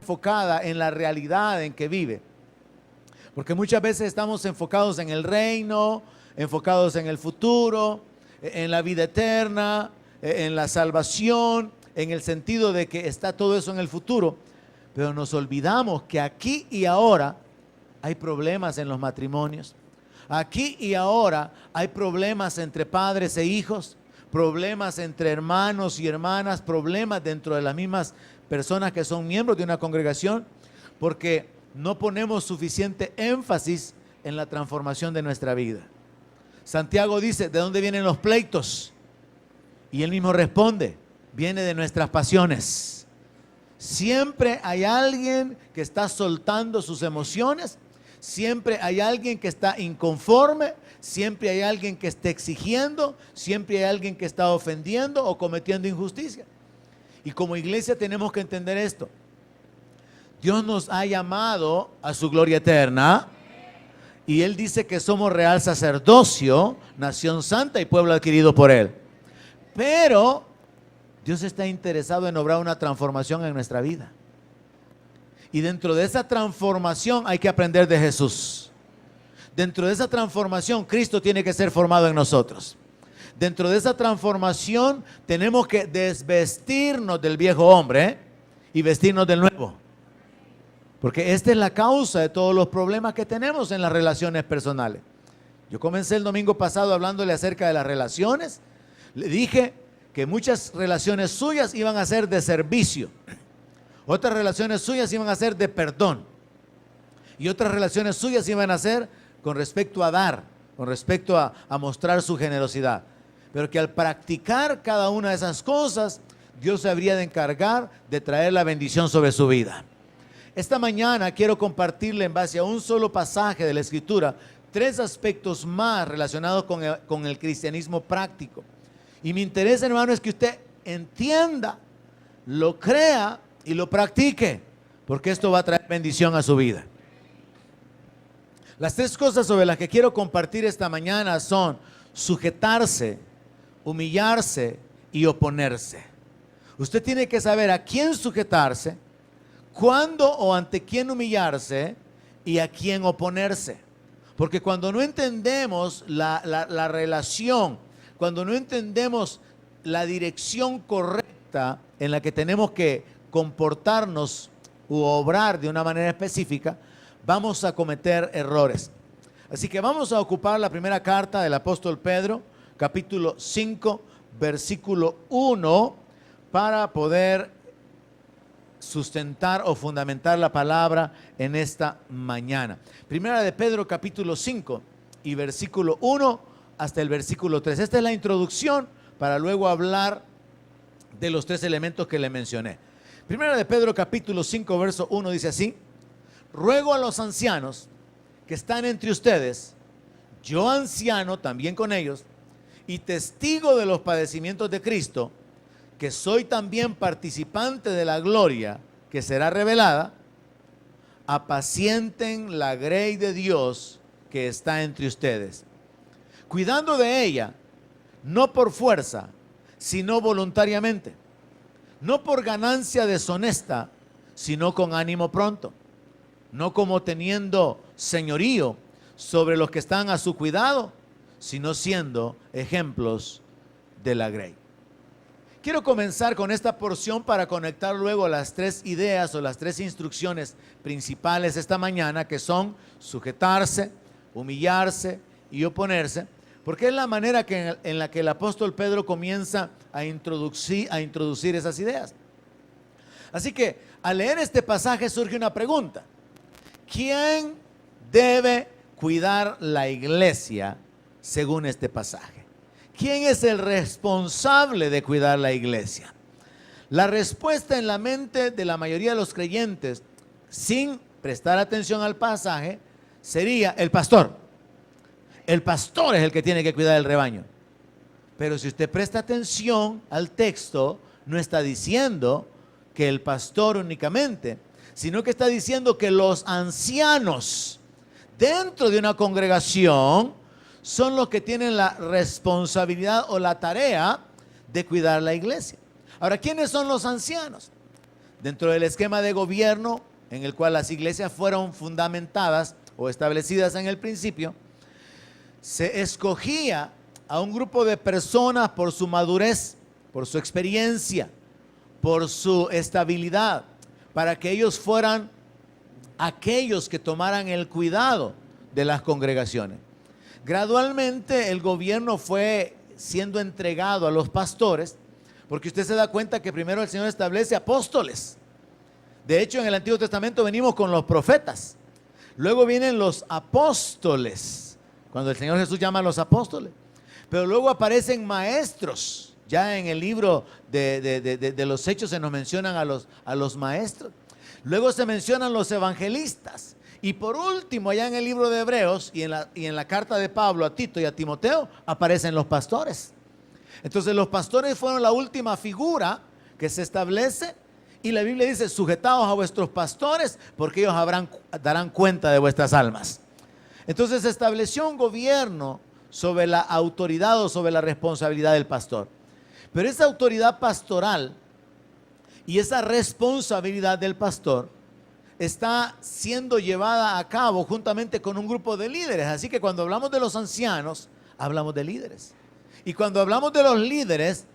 enfocada en la realidad en que vive. Porque muchas veces estamos enfocados en el reino, enfocados en el futuro, en la vida eterna, en la salvación, en el sentido de que está todo eso en el futuro. Pero nos olvidamos que aquí y ahora hay problemas en los matrimonios. Aquí y ahora hay problemas entre padres e hijos, problemas entre hermanos y hermanas, problemas dentro de las mismas personas que son miembros de una congregación, porque no ponemos suficiente énfasis en la transformación de nuestra vida. Santiago dice, ¿de dónde vienen los pleitos? Y él mismo responde, viene de nuestras pasiones. Siempre hay alguien que está soltando sus emociones, siempre hay alguien que está inconforme, siempre hay alguien que está exigiendo, siempre hay alguien que está ofendiendo o cometiendo injusticia. Y como iglesia tenemos que entender esto. Dios nos ha llamado a su gloria eterna y Él dice que somos real sacerdocio, nación santa y pueblo adquirido por Él. Pero Dios está interesado en obrar una transformación en nuestra vida. Y dentro de esa transformación hay que aprender de Jesús. Dentro de esa transformación Cristo tiene que ser formado en nosotros. Dentro de esa transformación tenemos que desvestirnos del viejo hombre y vestirnos del nuevo. Porque esta es la causa de todos los problemas que tenemos en las relaciones personales. Yo comencé el domingo pasado hablándole acerca de las relaciones. Le dije que muchas relaciones suyas iban a ser de servicio. Otras relaciones suyas iban a ser de perdón. Y otras relaciones suyas iban a ser con respecto a dar, con respecto a mostrar su generosidad. Pero que al practicar cada una de esas cosas, Dios se habría de encargar de traer la bendición sobre su vida. Esta mañana quiero compartirle en base a un solo pasaje de la Escritura 3 aspectos más relacionados con el cristianismo práctico. Y mi interés, hermano, es que usted entienda, lo crea y lo practique, porque esto va a traer bendición a su vida. Las 3 cosas sobre las que quiero compartir esta mañana son sujetarse, humillarse y oponerse. Usted tiene que saber a quién sujetarse, cuándo o ante quién humillarse y a quién oponerse. Porque cuando no entendemos la relación, cuando no entendemos la dirección correcta en la que tenemos que comportarnos u obrar de una manera específica, vamos a cometer errores. Así que vamos a ocupar la primera carta del apóstol Pedro, capítulo 5, versículo 1, para poder sustentar o fundamentar la palabra en esta mañana. Primera de Pedro, capítulo 5 y versículo 1 hasta el versículo 3. Esta es la introducción para luego hablar de los 3 elementos que le mencioné. Primera de Pedro, capítulo 5, verso 1 dice así: ruego a los ancianos que están entre ustedes, yo anciano también con ellos, y testigo de los padecimientos de Cristo, que soy también participante de la gloria que será revelada, apacienten la grey de Dios que está entre ustedes, cuidando de ella, no por fuerza, sino voluntariamente, no por ganancia deshonesta, sino con ánimo pronto, no como teniendo señorío sobre los que están a su cuidado, sino siendo ejemplos de la grey. Quiero comenzar con esta porción para conectar luego las 3 ideas o las 3 instrucciones principales esta mañana, que son sujetarse, humillarse y oponerse, porque es la manera en la que el apóstol Pedro comienza a introducir esas ideas. Así que al leer este pasaje surge una pregunta: ¿quién debe cuidar la iglesia según este pasaje? ¿Quién es el responsable de cuidar la iglesia? La respuesta en la mente de la mayoría de los creyentes, sin prestar atención al pasaje, sería el pastor. El pastor es el que tiene que cuidar el rebaño. Pero si usted presta atención al texto, no está diciendo que el pastor únicamente, sino que está diciendo que los ancianos dentro de una congregación son los que tienen la responsabilidad o la tarea de cuidar la iglesia. Ahora, ¿quiénes son los ancianos? dentro del esquema de gobierno en el cual las iglesias fueron fundamentadas o establecidas en el principio, se escogía a un grupo de personas por su madurez, por su experiencia, por su estabilidad, para que ellos fueran aquellos que tomaran el cuidado de las congregaciones. Gradualmente el gobierno fue siendo entregado a los pastores, porque usted se da cuenta que primero el Señor establece apóstoles. De hecho, en el Antiguo Testamento venimos con los profetas. Luego vienen los apóstoles, cuando el Señor Jesús llama a los apóstoles. Pero luego aparecen maestros. Ya en el libro de los Hechos se nos mencionan a los maestros. Luego se mencionan los evangelistas. Y por último, allá en el libro de Hebreos y en la carta de Pablo a Tito y a Timoteo, aparecen los pastores. Entonces los pastores fueron la última figura que se establece. Y la Biblia dice, sujetaos a vuestros pastores, porque ellos darán cuenta de vuestras almas. Entonces se estableció un gobierno sobre la autoridad o sobre la responsabilidad del pastor. Pero esa autoridad pastoral y esa responsabilidad del pastor está siendo llevada a cabo juntamente con un grupo de líderes. Así que cuando hablamos de los ancianos, hablamos de líderes. Y cuando hablamos de los líderes,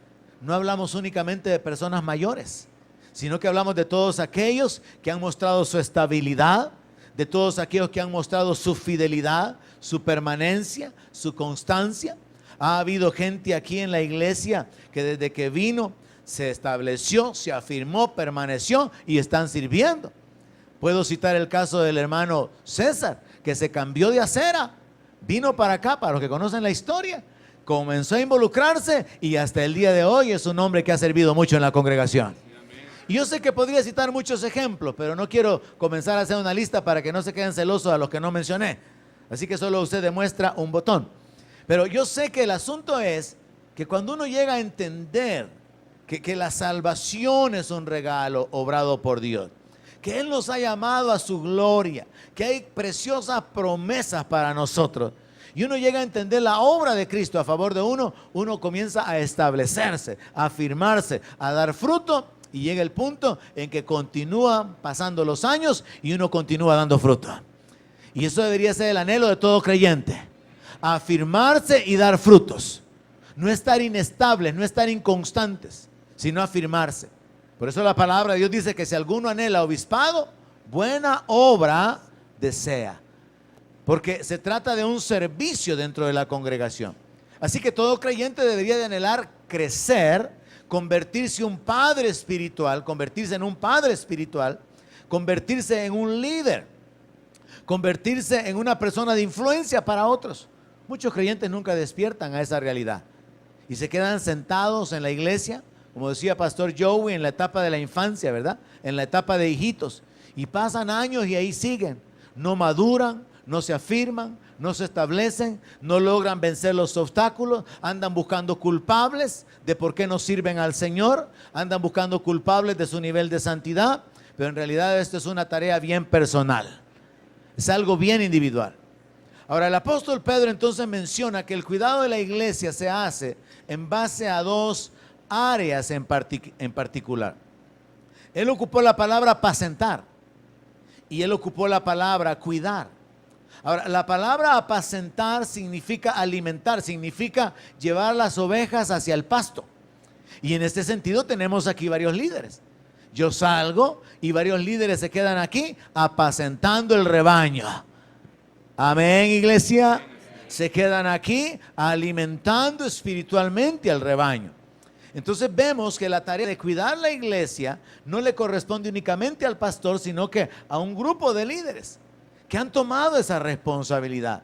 no hablamos únicamente de personas mayores, sino que hablamos de todos aquellos que han mostrado su estabilidad, de todos aquellos que han mostrado su fidelidad, su permanencia, su constancia. Ha habido gente aquí en la iglesia que desde que vino se estableció, se afirmó, permaneció y están sirviendo. Puedo citar el caso del hermano César, que se cambió de acera, vino para acá, para los que conocen la historia, comenzó a involucrarse y hasta el día de hoy es un hombre que ha servido mucho en la congregación. Y yo sé que podría citar muchos ejemplos, pero no quiero comenzar a hacer una lista para que no se queden celosos a los que no mencioné. Así que solo usted demuestra un botón. Pero yo sé que el asunto es que cuando uno llega a entender que la salvación es un regalo obrado por Dios, que Él nos ha llamado a su gloria, que hay preciosas promesas para nosotros, y uno llega a entender la obra de Cristo a favor de uno, uno comienza a establecerse, a afirmarse, a dar fruto. Y llega el punto en que continúan pasando los años y uno continúa dando fruto. Y eso debería ser el anhelo de todo creyente. Afirmarse y dar frutos. No estar inestables, no estar inconstantes, sino afirmarse. Por eso la palabra de Dios dice que si alguno anhela obispado, buena obra desea. Porque se trata de un servicio dentro de la congregación. Así que todo creyente debería de anhelar crecer, convertirse en un padre espiritual, convertirse en un líder, convertirse en una persona de influencia para otros. Muchos creyentes nunca despiertan a esa realidad y se quedan sentados en la iglesia, como decía Pastor Joey, en la etapa de la infancia, ¿verdad? En la etapa de hijitos, y pasan años y ahí siguen, no maduran, no se afirman, no se establecen, no logran vencer los obstáculos, andan buscando culpables de por qué no sirven al Señor, andan buscando culpables de su nivel de santidad, pero en realidad esto es una tarea bien personal, es algo bien individual. Ahora el apóstol Pedro entonces menciona que el cuidado de la iglesia se hace en base a dos áreas en particular. Él ocupó la palabra apacentar y él ocupó la palabra cuidar. Ahora, la palabra apacentar significa alimentar, significa llevar las ovejas hacia el pasto. Y en este sentido tenemos aquí varios líderes. Yo salgo y varios líderes se quedan aquí apacentando el rebaño. Amén, iglesia. Se quedan aquí alimentando espiritualmente al rebaño. Entonces vemos que la tarea de cuidar la iglesia no le corresponde únicamente al pastor, sino que a un grupo de líderes que han tomado esa responsabilidad,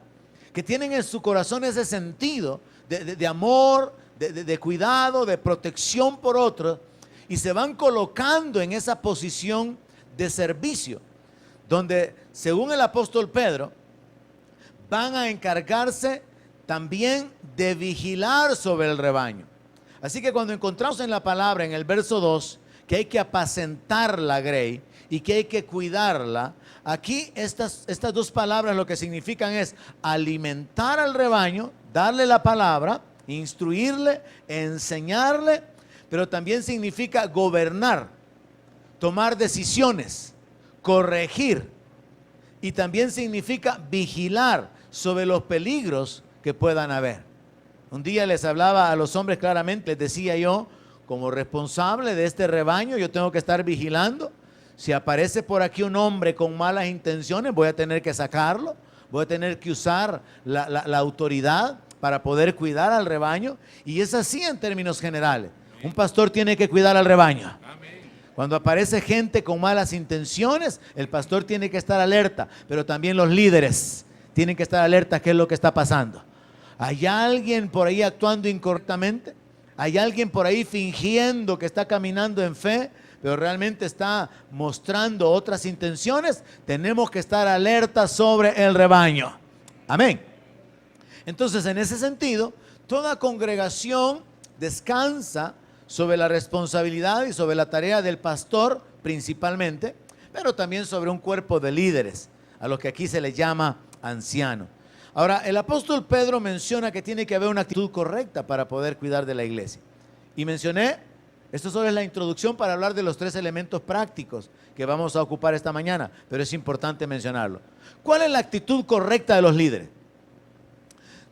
que tienen en su corazón ese sentido de amor, de cuidado, de protección por otros, y se van colocando en esa posición de servicio, donde, según el apóstol Pedro, van a encargarse también de vigilar sobre el rebaño. Así que cuando encontramos en la palabra, en el verso 2, que hay que apacentar la grey y que hay que cuidarla, aquí estas dos palabras lo que significan es alimentar al rebaño, darle la palabra, instruirle, enseñarle, pero también significa gobernar, tomar decisiones, corregir, y también significa vigilar sobre los peligros que puedan haber. Un día les hablaba a los hombres claramente, les decía yo, como responsable de este rebaño, yo tengo que estar vigilando. Si aparece por aquí un hombre con malas intenciones, voy a tener que sacarlo, voy a tener que usar la autoridad para poder cuidar al rebaño. Y es así en términos generales. Un pastor tiene que cuidar al rebaño. Cuando aparece gente con malas intenciones, el pastor tiene que estar alerta, pero también los líderes tienen que estar alerta a qué es lo que está pasando. ¿Hay alguien por ahí actuando incorrectamente? ¿Hay alguien por ahí fingiendo que está caminando en fe, pero realmente está mostrando otras intenciones? Tenemos que estar alertas sobre el rebaño. Amén. Entonces, en ese sentido, toda congregación descansa sobre la responsabilidad y sobre la tarea del pastor principalmente, pero también sobre un cuerpo de líderes, a los que aquí se les llama ancianos. Ahora, el apóstol Pedro menciona que tiene que haber una actitud correcta para poder cuidar de la iglesia. Y mencioné, esto solo es la introducción para hablar de los 3 elementos prácticos que vamos a ocupar esta mañana, pero es importante mencionarlo. ¿Cuál es la actitud correcta de los líderes?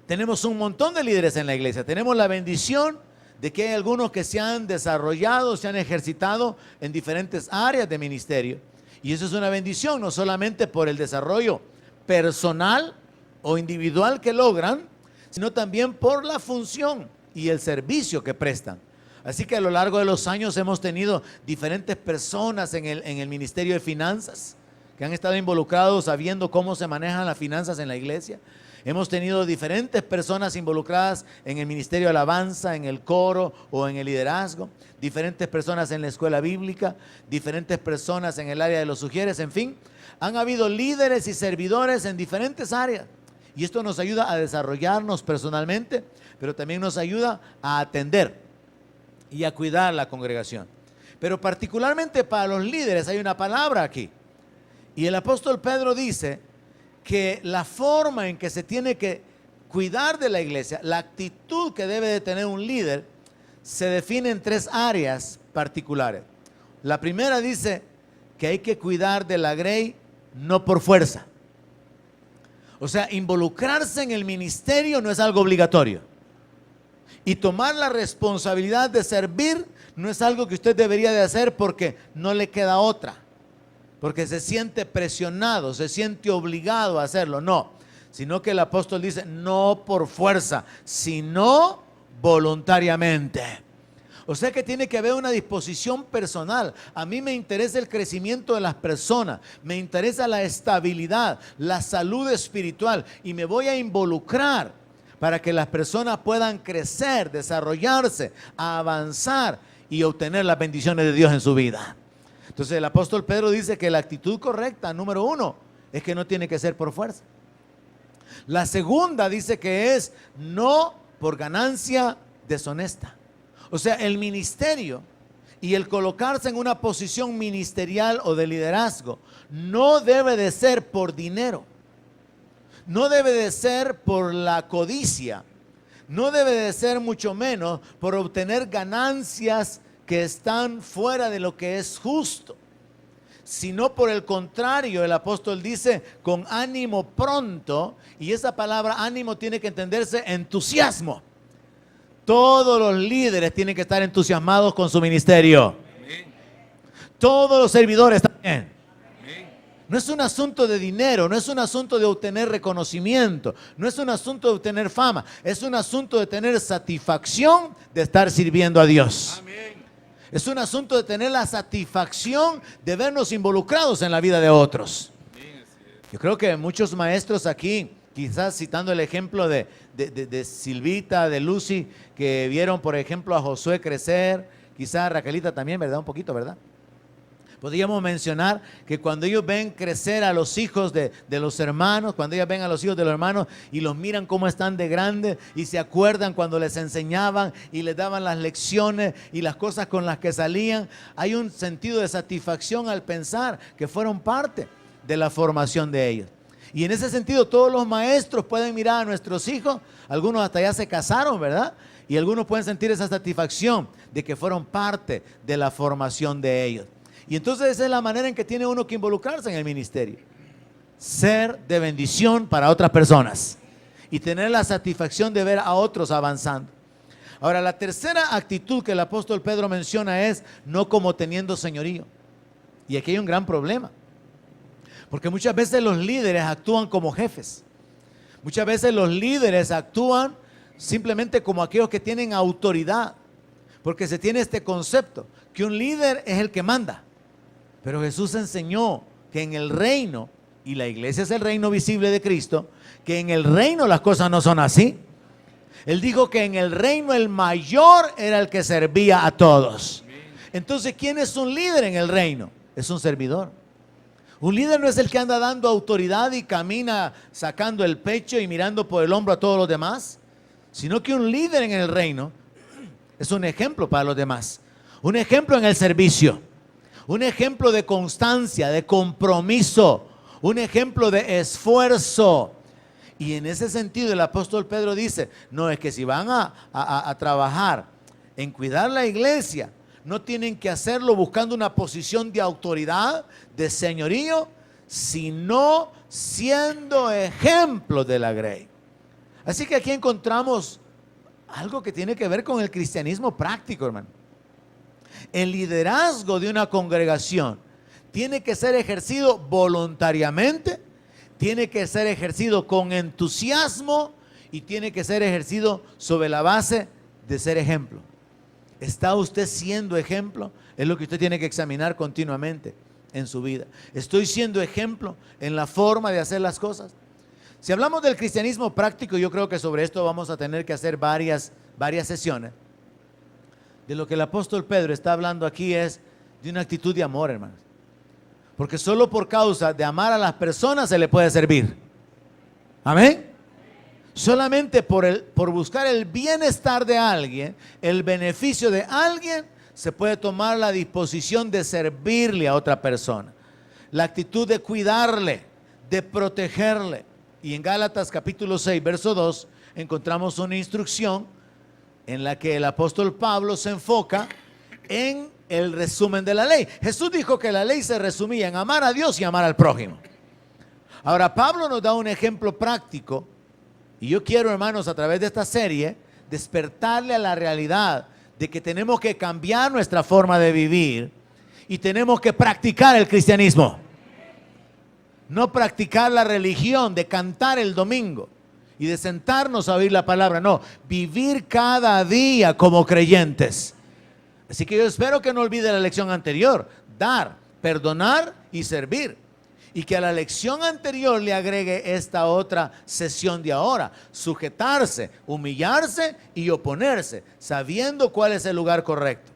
Tenemos un montón de líderes en la iglesia. Tenemos la bendición de que hay algunos que se han desarrollado, se han ejercitado en diferentes áreas de ministerio. Y eso es una bendición, no solamente por el desarrollo personal o individual que logran, sino también por la función y el servicio que prestan. Así que a lo largo de los años hemos tenido diferentes personas en el Ministerio de Finanzas que han estado involucrados sabiendo cómo se manejan las finanzas en la iglesia. Hemos tenido diferentes personas involucradas en el ministerio de alabanza, en el coro o en el liderazgo, diferentes personas en la escuela bíblica, diferentes personas en el área de los sugieres, en fin, han habido líderes y servidores en diferentes áreas. Y esto nos ayuda a desarrollarnos personalmente, pero también nos ayuda a atender y a cuidar la congregación. Pero particularmente para los líderes hay una palabra aquí. Y el apóstol Pedro dice que la forma en que se tiene que cuidar de la iglesia, la actitud que debe de tener un líder, se define en 3 áreas particulares. La primera dice que hay que cuidar de la grey no por fuerza. O sea, involucrarse en el ministerio no es algo obligatorio. Y tomar la responsabilidad de servir no es algo que usted debería de hacer porque no le queda otra. Porque se siente presionado, se siente obligado a hacerlo. No, sino que el apóstol dice, no por fuerza, sino voluntariamente. O sea que tiene que haber una disposición personal. A mí me interesa el crecimiento de las personas, me interesa la estabilidad, la salud espiritual y me voy a involucrar para que las personas puedan crecer, desarrollarse, avanzar y obtener las bendiciones de Dios en su vida. Entonces el apóstol Pedro dice que la actitud correcta, número 1, es que no tiene que ser por fuerza. La segunda dice que es no por ganancia deshonesta. O sea, el ministerio y el colocarse en una posición ministerial o de liderazgo no debe de ser por dinero. No debe de ser por la codicia. No debe de ser mucho menos por obtener ganancias que están fuera de lo que es justo, sino por el contrario, el apóstol dice con ánimo pronto, y esa palabra ánimo tiene que entenderse entusiasmo. Todos los líderes tienen que estar entusiasmados con su ministerio. Todos los servidores también. No es un asunto de dinero, no es un asunto de obtener reconocimiento, no es un asunto de obtener fama, es un asunto de tener satisfacción de estar sirviendo a Dios. Es un asunto de tener la satisfacción de vernos involucrados en la vida de otros. Yo creo que muchos maestros aquí, quizás citando el ejemplo de Silvita, de Lucy, que vieron por ejemplo a Josué crecer, quizás Raquelita también, ¿verdad? Un poquito, ¿verdad? Podríamos mencionar que cuando ellos ven crecer a los hijos de los hermanos, cuando ellas ven a los hijos de los hermanos y los miran cómo están de grandes y se acuerdan cuando les enseñaban y les daban las lecciones y las cosas con las que salían, hay un sentido de satisfacción al pensar que fueron parte de la formación de ellos. Y en ese sentido todos los maestros pueden mirar a nuestros hijos, algunos hasta ya se casaron, ¿verdad? Y algunos pueden sentir esa satisfacción de que fueron parte de la formación de ellos. Y entonces esa es la manera en que tiene uno que involucrarse en el ministerio. Ser de bendición para otras personas y tener la satisfacción de ver a otros avanzando. Ahora, la tercera actitud que el apóstol Pedro menciona es no como teniendo señorío. Y aquí hay un gran problema, porque muchas veces los líderes actúan como jefes. Muchas veces los líderes actúan simplemente como aquellos que tienen autoridad, porque se tiene este concepto, que un líder es el que manda. Pero Jesús enseñó que en el reino, y la iglesia es el reino visible de Cristo, que en el reino las cosas no son así. Él dijo que en el reino el mayor era el que servía a todos. Entonces, ¿quién es un líder en el reino? Es un servidor. Un líder no es el que anda dando autoridad y camina sacando el pecho y mirando por el hombro a todos los demás, sino que un líder en el reino es un ejemplo para los demás. Un ejemplo en el servicio. Un ejemplo de constancia, de compromiso. Un ejemplo de esfuerzo. Y en ese sentido el apóstol Pedro dice, no, es que si van a trabajar en cuidar la iglesia, no tienen que hacerlo buscando una posición de autoridad, de señorío, sino siendo ejemplos de la grey. Así que aquí encontramos algo que tiene que ver con el cristianismo práctico, hermano. El liderazgo de una congregación tiene que ser ejercido voluntariamente, tiene que ser ejercido con entusiasmo y tiene que ser ejercido sobre la base de ser ejemplo. ¿Está usted siendo ejemplo? Es lo que usted tiene que examinar continuamente en su vida. ¿Estoy siendo ejemplo en la forma de hacer las cosas? Si hablamos del cristianismo práctico, yo creo que sobre esto vamos a tener que hacer varias sesiones. De lo que el apóstol Pedro está hablando aquí es de una actitud de amor, hermanos. Porque solo por causa de amar a las personas se le puede servir. Amén. Solamente por buscar el bienestar de alguien, el beneficio de alguien, se puede tomar la disposición de servirle a otra persona. La actitud de cuidarle, de protegerle. Y en Gálatas capítulo 6, verso 2, encontramos una instrucción en la que el apóstol Pablo se enfoca en el resumen de la ley. Jesús dijo que la ley se resumía en amar a Dios y amar al prójimo. Ahora Pablo nos da un ejemplo práctico y yo quiero, hermanos, a través de esta serie despertarle a la realidad de que tenemos que cambiar nuestra forma de vivir y tenemos que practicar el cristianismo. No practicar la religión de cantar el domingo y de sentarnos a oír la palabra, no, vivir cada día como creyentes. Así que yo espero que no olvide la lección anterior, dar, perdonar y servir. Y que a la lección anterior le agregue esta otra sesión de ahora, sujetarse, humillarse y oponerse, sabiendo cuál es el lugar correcto.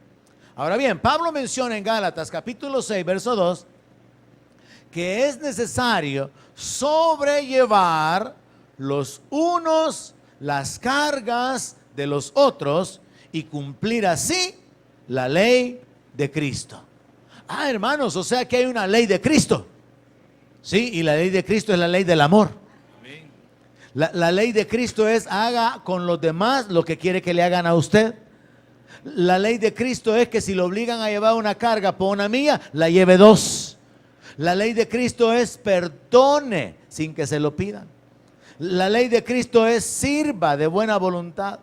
Ahora bien, Pablo menciona en Gálatas capítulo 6, verso 2, que es necesario sobrellevar los unos las cargas de los otros y cumplir así la ley de Cristo. Hermanos, o sea que hay una ley de Cristo. Sí, y la ley de Cristo es la ley del amor. La ley de Cristo es haga con los demás lo que quiere que le hagan a usted. La ley de Cristo es que si lo obligan a llevar una carga por una milla, la lleve dos. La ley de Cristo es perdone sin que se lo pidan. La ley de Cristo es sirva de buena voluntad.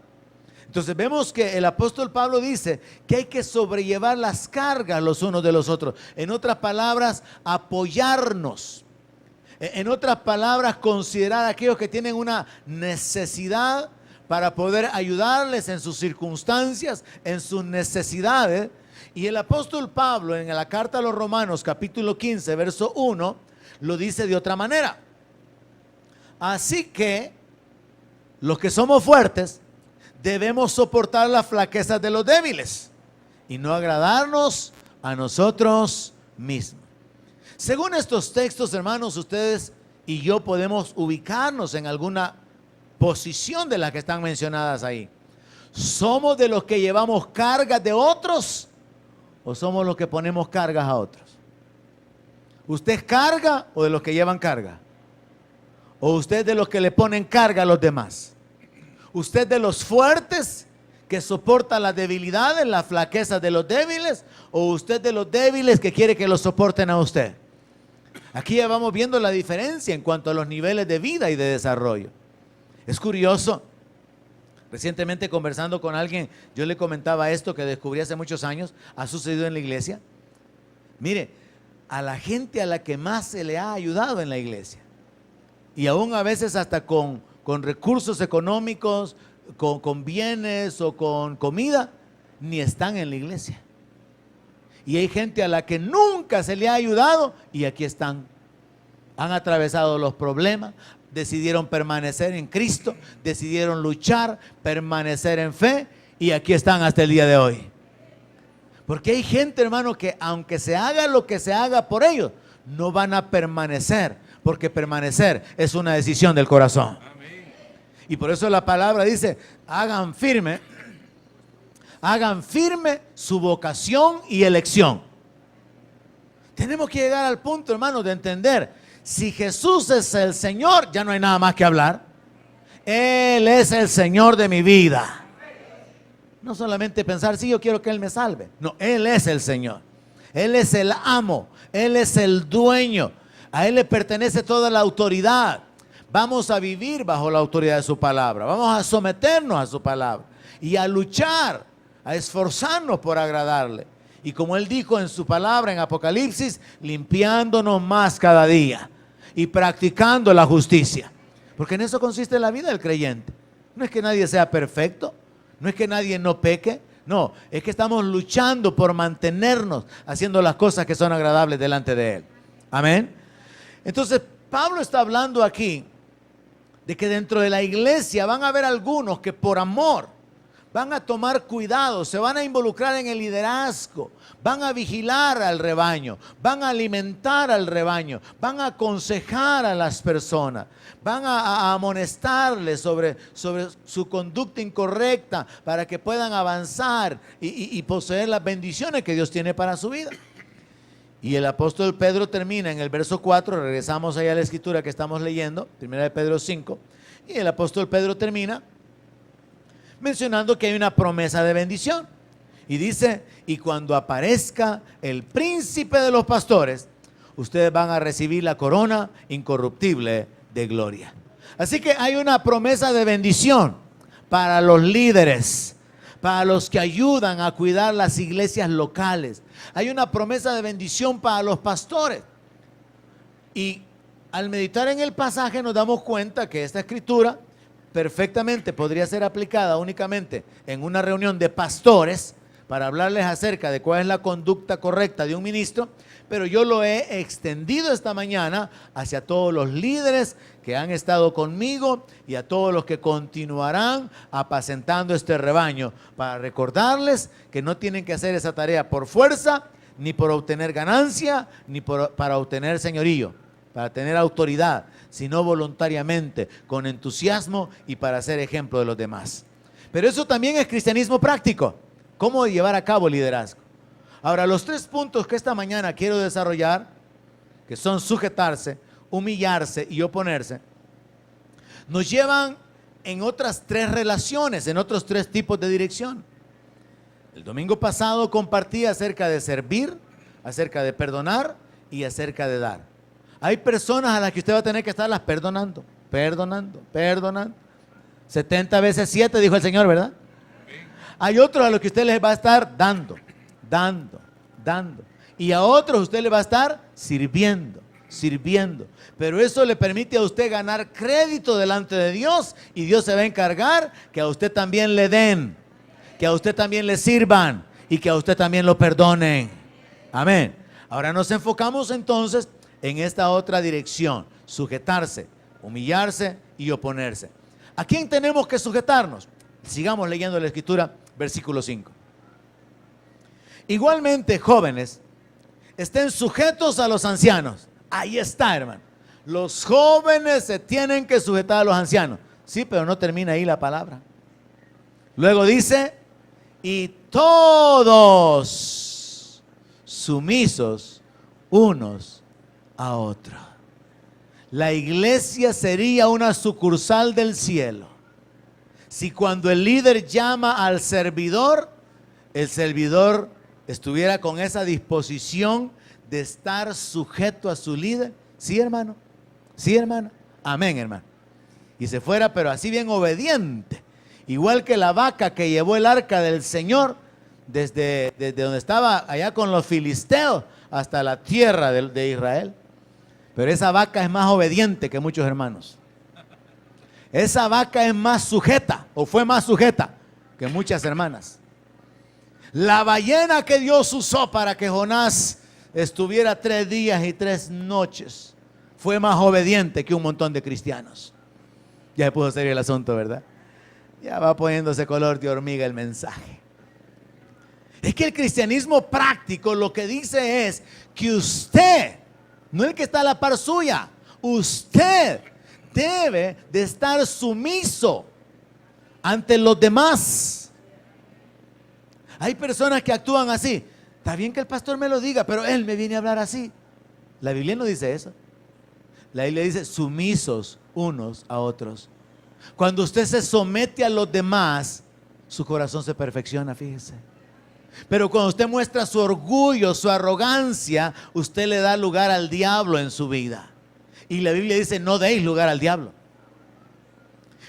Entonces vemos que el apóstol Pablo dice que hay que sobrellevar las cargas los unos de los otros. En otras palabras, apoyarnos. En otras palabras, considerar a aquellos que tienen una necesidad para poder ayudarles en sus circunstancias, en sus necesidades. Y el apóstol Pablo en la carta a los Romanos capítulo 15, verso 1, lo dice de otra manera. Así que los que somos fuertes debemos soportar las flaquezas de los débiles y no agradarnos a nosotros mismos. Según estos textos, hermanos, ustedes y yo podemos ubicarnos en alguna posición de las que están mencionadas ahí. ¿Somos de los que llevamos cargas de otros o somos los que ponemos cargas a otros? ¿Usted es carga o de los que llevan carga? ¿O usted es de los que le ponen carga a los demás? ¿Usted de los fuertes que soporta las debilidades, las flaquezas de los débiles, o usted de los débiles que quiere que los soporten a usted? Aquí ya vamos viendo la diferencia en cuanto a los niveles de vida y de desarrollo. Es curioso. Recientemente conversando con alguien, yo le comentaba esto que descubrí hace muchos años, ha sucedido en la iglesia. Mire, a la gente a la que más se le ha ayudado en la iglesia, y aún a veces hasta con recursos económicos, con bienes o con comida, ni están en la iglesia. Y hay gente a la que nunca se le ha ayudado y aquí están. Han atravesado los problemas, decidieron permanecer en Cristo, decidieron luchar, permanecer en fe y aquí están hasta el día de hoy. Porque hay gente, hermano, que aunque se haga lo que se haga por ellos, no van a permanecer, porque permanecer es una decisión del corazón. Y por eso la palabra dice, hagan firme su vocación y elección. Tenemos que llegar al punto, hermano, de entender, si Jesús es el Señor, ya no hay nada más que hablar. Él es el Señor de mi vida. No solamente pensar, sí, yo quiero que Él me salve. No, Él es el Señor. Él es el amo. Él es el dueño. A Él le pertenece toda la autoridad. Vamos a vivir bajo la autoridad de su palabra. Vamos a someternos a su palabra y a luchar, a esforzarnos por agradarle. Y como Él dijo en su palabra en Apocalipsis, limpiándonos más cada día y practicando la justicia. Porque en eso consiste la vida del creyente. No es que nadie sea perfecto, no es que nadie no peque, no, es que estamos luchando por mantenernos haciendo las cosas que son agradables delante de Él. Amén. Entonces, Pablo está hablando aquí de que dentro de la iglesia van a haber algunos que por amor van a tomar cuidado, se van a involucrar en el liderazgo, van a vigilar al rebaño, van a alimentar al rebaño, van a aconsejar a las personas, van a amonestarles sobre su conducta incorrecta para que puedan avanzar y poseer las bendiciones que Dios tiene para su vida. Y el apóstol Pedro termina en el verso 4, regresamos ahí a la escritura que estamos leyendo, 1 de Pedro 5, y el apóstol Pedro termina mencionando que hay una promesa de bendición. Y dice, y cuando aparezca el príncipe de los pastores, ustedes van a recibir la corona incorruptible de gloria. Así que hay una promesa de bendición para los líderes, para los que ayudan a cuidar las iglesias locales. Hay una promesa de bendición para los pastores. Y al meditar en el pasaje nos damos cuenta que esta escritura perfectamente podría ser aplicada únicamente en una reunión de pastores para hablarles acerca de cuál es la conducta correcta de un ministro, pero yo lo he extendido esta mañana hacia todos los líderes que han estado conmigo y a todos los que continuarán apacentando este rebaño, para recordarles que no tienen que hacer esa tarea por fuerza, ni por obtener ganancia, ni para obtener señorío, para tener autoridad, sino voluntariamente, con entusiasmo y para ser ejemplo de los demás. Pero eso también es cristianismo práctico. ¿Cómo llevar a cabo el liderazgo? Ahora, los 3 puntos que esta mañana quiero desarrollar, que son sujetarse, humillarse y oponerse, nos llevan en otras 3 relaciones, en otros 3 tipos de dirección. El domingo pasado compartí acerca de servir, acerca de perdonar y acerca de dar. Hay personas a las que usted va a tener que estarlas perdonando, 70 veces 7, dijo el Señor, ¿verdad? Hay otros a los que usted les va a estar dando. Y a otros usted le va a estar sirviendo. Pero eso le permite a usted ganar crédito delante de Dios, y Dios se va a encargar que a usted también le den, que a usted también le sirvan y que a usted también lo perdonen. Amén. Ahora nos enfocamos entonces en esta otra dirección: sujetarse, humillarse y oponerse. ¿A quién tenemos que sujetarnos? Sigamos leyendo la escritura, versículo 5. Igualmente, jóvenes, estén sujetos a los ancianos. Ahí está, hermano. Los jóvenes se tienen que sujetar a los ancianos. Sí, pero no termina ahí la palabra. Luego dice, y todos sumisos unos a otros. La iglesia sería una sucursal del cielo si cuando el líder llama al servidor, el servidor estuviera con esa disposición de estar sujeto a su líder? Sí, hermano. Sí, hermano. Amén, hermano. Y se fuera, pero así bien obediente. Igual que la vaca que llevó el arca del Señor desde donde estaba allá con los filisteos hasta la tierra de Israel. Pero esa vaca es más obediente que muchos hermanos. Esa vaca es más sujeta, o fue más sujeta que muchas hermanas. La ballena que Dios usó para que Jonás estuviera 3 días y 3 noches fue más obediente que un montón de cristianos. Ya se pudo serio el asunto, ¿verdad? Ya va poniéndose color de hormiga el mensaje. Es que el cristianismo práctico lo que dice es que usted, no el que está a la par suya, usted debe de estar sumiso ante los demás. Hay personas que actúan así. Está bien que el pastor me lo diga, pero él me viene a hablar así. La Biblia no dice eso. La Biblia dice sumisos unos a otros. Cuando usted se somete a los demás, su corazón se perfecciona, fíjese. Pero cuando usted muestra su orgullo, su arrogancia, usted le da lugar al diablo en su vida. Y la Biblia dice, no deis lugar al diablo.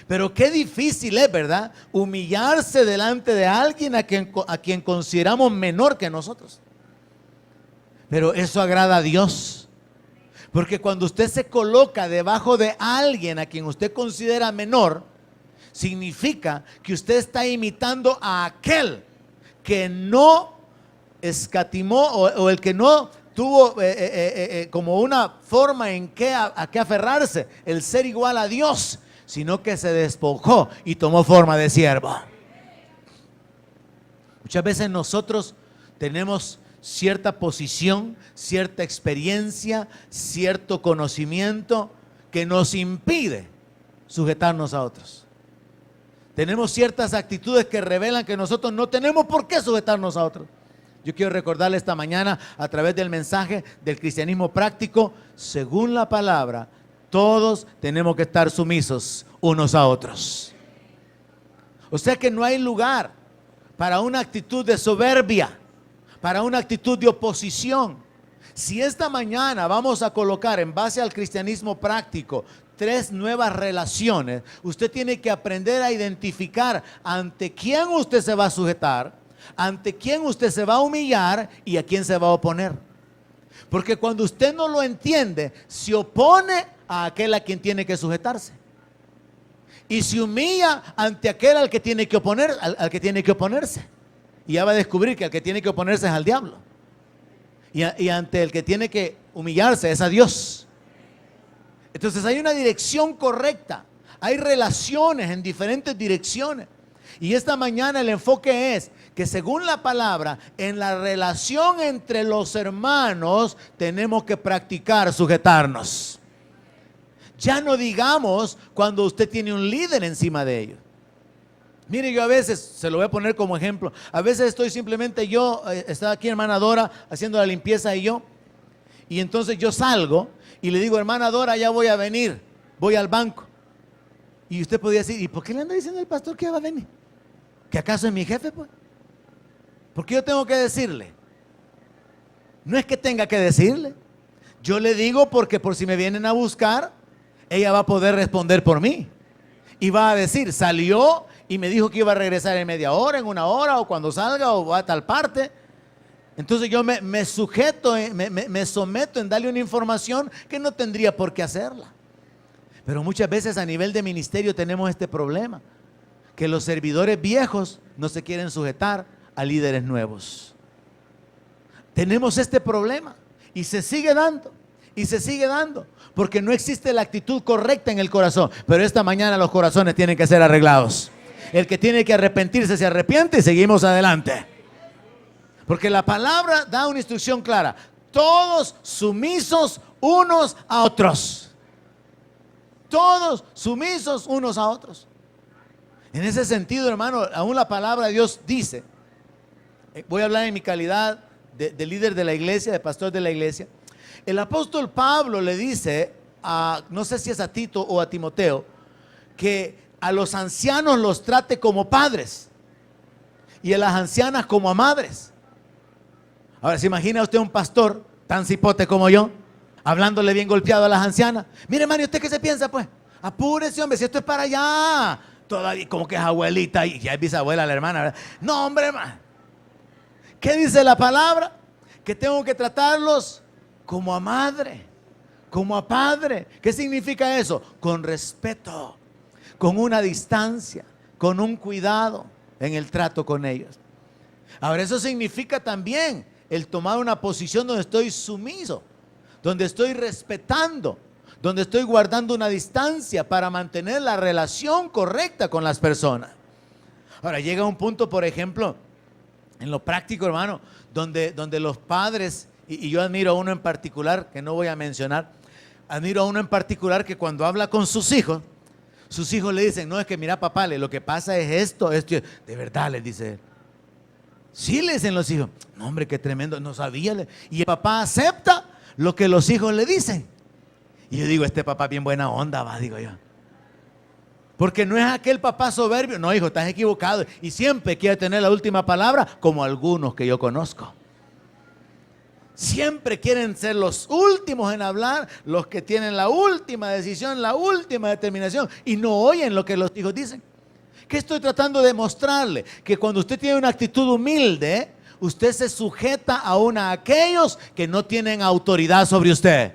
Pero qué difícil es, ¿verdad? Humillarse delante de alguien a quien consideramos menor que nosotros. Pero eso agrada a Dios. Porque cuando usted se coloca debajo de alguien a quien usted considera menor, significa que usted está imitando a aquel que no escatimó o el que no tuvo como una forma en que a que aferrarse, el ser igual a Dios, sino que se despojó y tomó forma de siervo. Muchas veces nosotros tenemos cierta posición, cierta experiencia, cierto conocimiento que nos impide sujetarnos a otros. Tenemos ciertas actitudes que revelan que nosotros no tenemos por qué sujetarnos a otros. Yo quiero recordarle esta mañana a través del mensaje del cristianismo práctico, según la palabra, todos tenemos que estar sumisos unos a otros. O sea que no hay lugar para una actitud de soberbia, para una actitud de oposición. Si esta mañana vamos a colocar en base al cristianismo práctico 3 nuevas relaciones, usted tiene que aprender a identificar ante quién usted se va a sujetar, ante quién usted se va a humillar y a quién se va a oponer. Porque cuando usted no lo entiende, se opone a aquel a quien tiene que sujetarse. Y se humilla ante aquel al que tiene que oponer, al que tiene que oponerse. Y ya va a descubrir que el que tiene que oponerse es al diablo. Y ante el que tiene que humillarse es a Dios. Entonces hay una dirección correcta. Hay relaciones en diferentes direcciones. Y esta mañana el enfoque es que según la palabra, en la relación entre los hermanos tenemos que practicar sujetarnos. Ya no digamos cuando usted tiene un líder encima de ellos. Mire, yo a veces, se lo voy a poner como ejemplo, a veces estoy simplemente estaba aquí hermana Dora haciendo la limpieza y entonces yo salgo y le digo, hermana Dora, ya voy a venir, voy al banco. Y usted podría decir, ¿y por qué le anda diciendo al pastor que va a venir? ¿Que acaso es mi jefe, pues? ¿Por qué yo tengo que decirle? No es que tenga que decirle. Yo le digo porque por si me vienen a buscar, ella va a poder responder por mí. Y va a decir, salió y me dijo que iba a regresar en media hora, en 1 hora, o cuando salga, o va a tal parte. Entonces yo me sujeto, me someto en darle una información que no tendría por qué hacerla. Pero muchas veces a nivel de ministerio tenemos este problema, que los servidores viejos no se quieren sujetar a líderes nuevos. Tenemos este problema y se sigue dando, y se sigue dando, porque no existe la actitud correcta en el corazón. Pero esta mañana los corazones tienen que ser arreglados. El que tiene que arrepentirse se arrepiente y seguimos adelante. Porque la palabra da una instrucción clara: todos sumisos unos a otros. Todos sumisos unos a otros. En ese sentido, hermano, aún la palabra de Dios dice, voy a hablar en mi calidad de líder de la iglesia, de pastor de la iglesia. El apóstol Pablo le dice no sé si es a Tito o a Timoteo, que a los ancianos los trate como padres y a las ancianas como a madres. Ahora, ¿se imagina usted un pastor tan cipote como yo, hablándole bien golpeado a las ancianas? Mire, hermano, ¿y usted qué se piensa, pues? Apúrese, hombre, si esto es para allá. Todavía como que es abuelita y ya es bisabuela la hermana, ¿verdad? No, hombre, hermano. ¿Qué dice la palabra? Que tengo que tratarlos como a madre, como a padre. ¿Qué significa eso? Con respeto, con una distancia, con un cuidado en el trato con ellos. Ahora, eso significa también el tomar una posición donde estoy sumiso, donde estoy respetando, donde estoy guardando una distancia para mantener la relación correcta con las personas. Ahora, llega un punto, por ejemplo, en lo práctico, hermano, donde los padres, y yo admiro a uno en particular, que no voy a mencionar, admiro a uno en particular que cuando habla con sus hijos le dicen, no, es que mira, papá, lo que pasa es esto, de verdad, les dice él. Sí, le dicen los hijos, no, hombre, qué tremendo, no sabía. Y el papá acepta lo que los hijos le dicen. Y yo digo, este papá bien buena onda va, digo yo. Porque no es aquel papá soberbio. No, hijo, estás equivocado. Y siempre quiere tener la última palabra, como algunos que yo conozco. Siempre quieren ser los últimos en hablar, los que tienen la última decisión, la última determinación, y no oyen lo que los hijos dicen. ¿Qué estoy tratando de mostrarle? Que cuando usted tiene una actitud humilde, usted se sujeta aún a aquellos que no tienen autoridad sobre usted.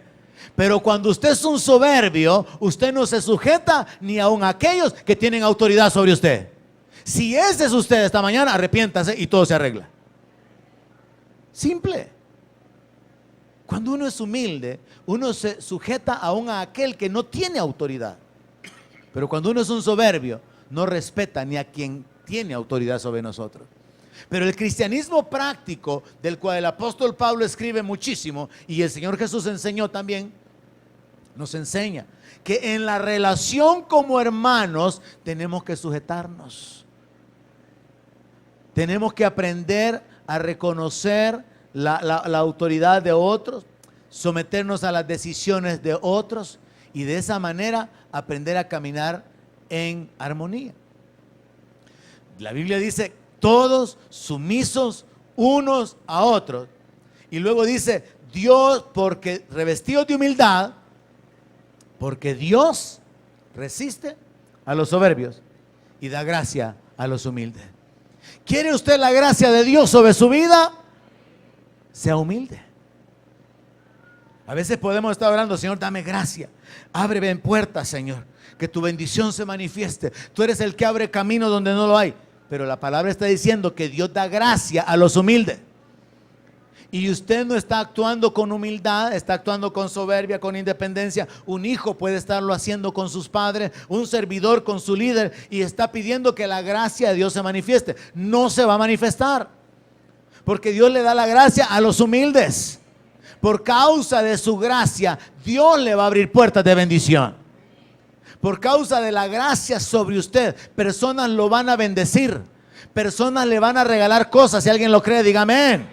Pero cuando usted es un soberbio, usted no se sujeta ni aún a aquellos que tienen autoridad sobre usted. Si ese es usted esta mañana, arrepiéntase y todo se arregla. Simple. Cuando uno es humilde, uno se sujeta aún a aquel que no tiene autoridad. Pero cuando uno es un soberbio, no respeta ni a quien tiene autoridad sobre nosotros. Pero el cristianismo práctico, del cual el apóstol Pablo escribe muchísimo, y el Señor Jesús enseñó también, nos enseña que en la relación como hermanos tenemos que sujetarnos. Tenemos que aprender a reconocer la autoridad de otros, someternos a las decisiones de otros y de esa manera aprender a caminar en armonía. La Biblia dice, todos sumisos unos a otros. Y luego dice, Dios, porque revestidos de humildad, porque Dios resiste a los soberbios y da gracia a los humildes. ¿Quiere usted la gracia de Dios sobre su vida? Sea humilde. A veces podemos estar orando, Señor, dame gracia. Ábreme puertas, Señor. Que tu bendición se manifieste. Tú eres el que abre camino donde no lo hay. Pero la palabra está diciendo que Dios da gracia a los humildes. Y usted no está actuando con humildad, está actuando con soberbia, con independencia. Un hijo puede estarlo haciendo con sus padres, un servidor con su líder, y está pidiendo que la gracia de Dios se manifieste. No se va a manifestar, porque Dios le da la gracia a los humildes. Por causa de su gracia, Dios le va a abrir puertas de bendición. Por causa de la gracia sobre usted, personas lo van a bendecir. Personas le van a regalar cosas. Si alguien lo cree, diga amén.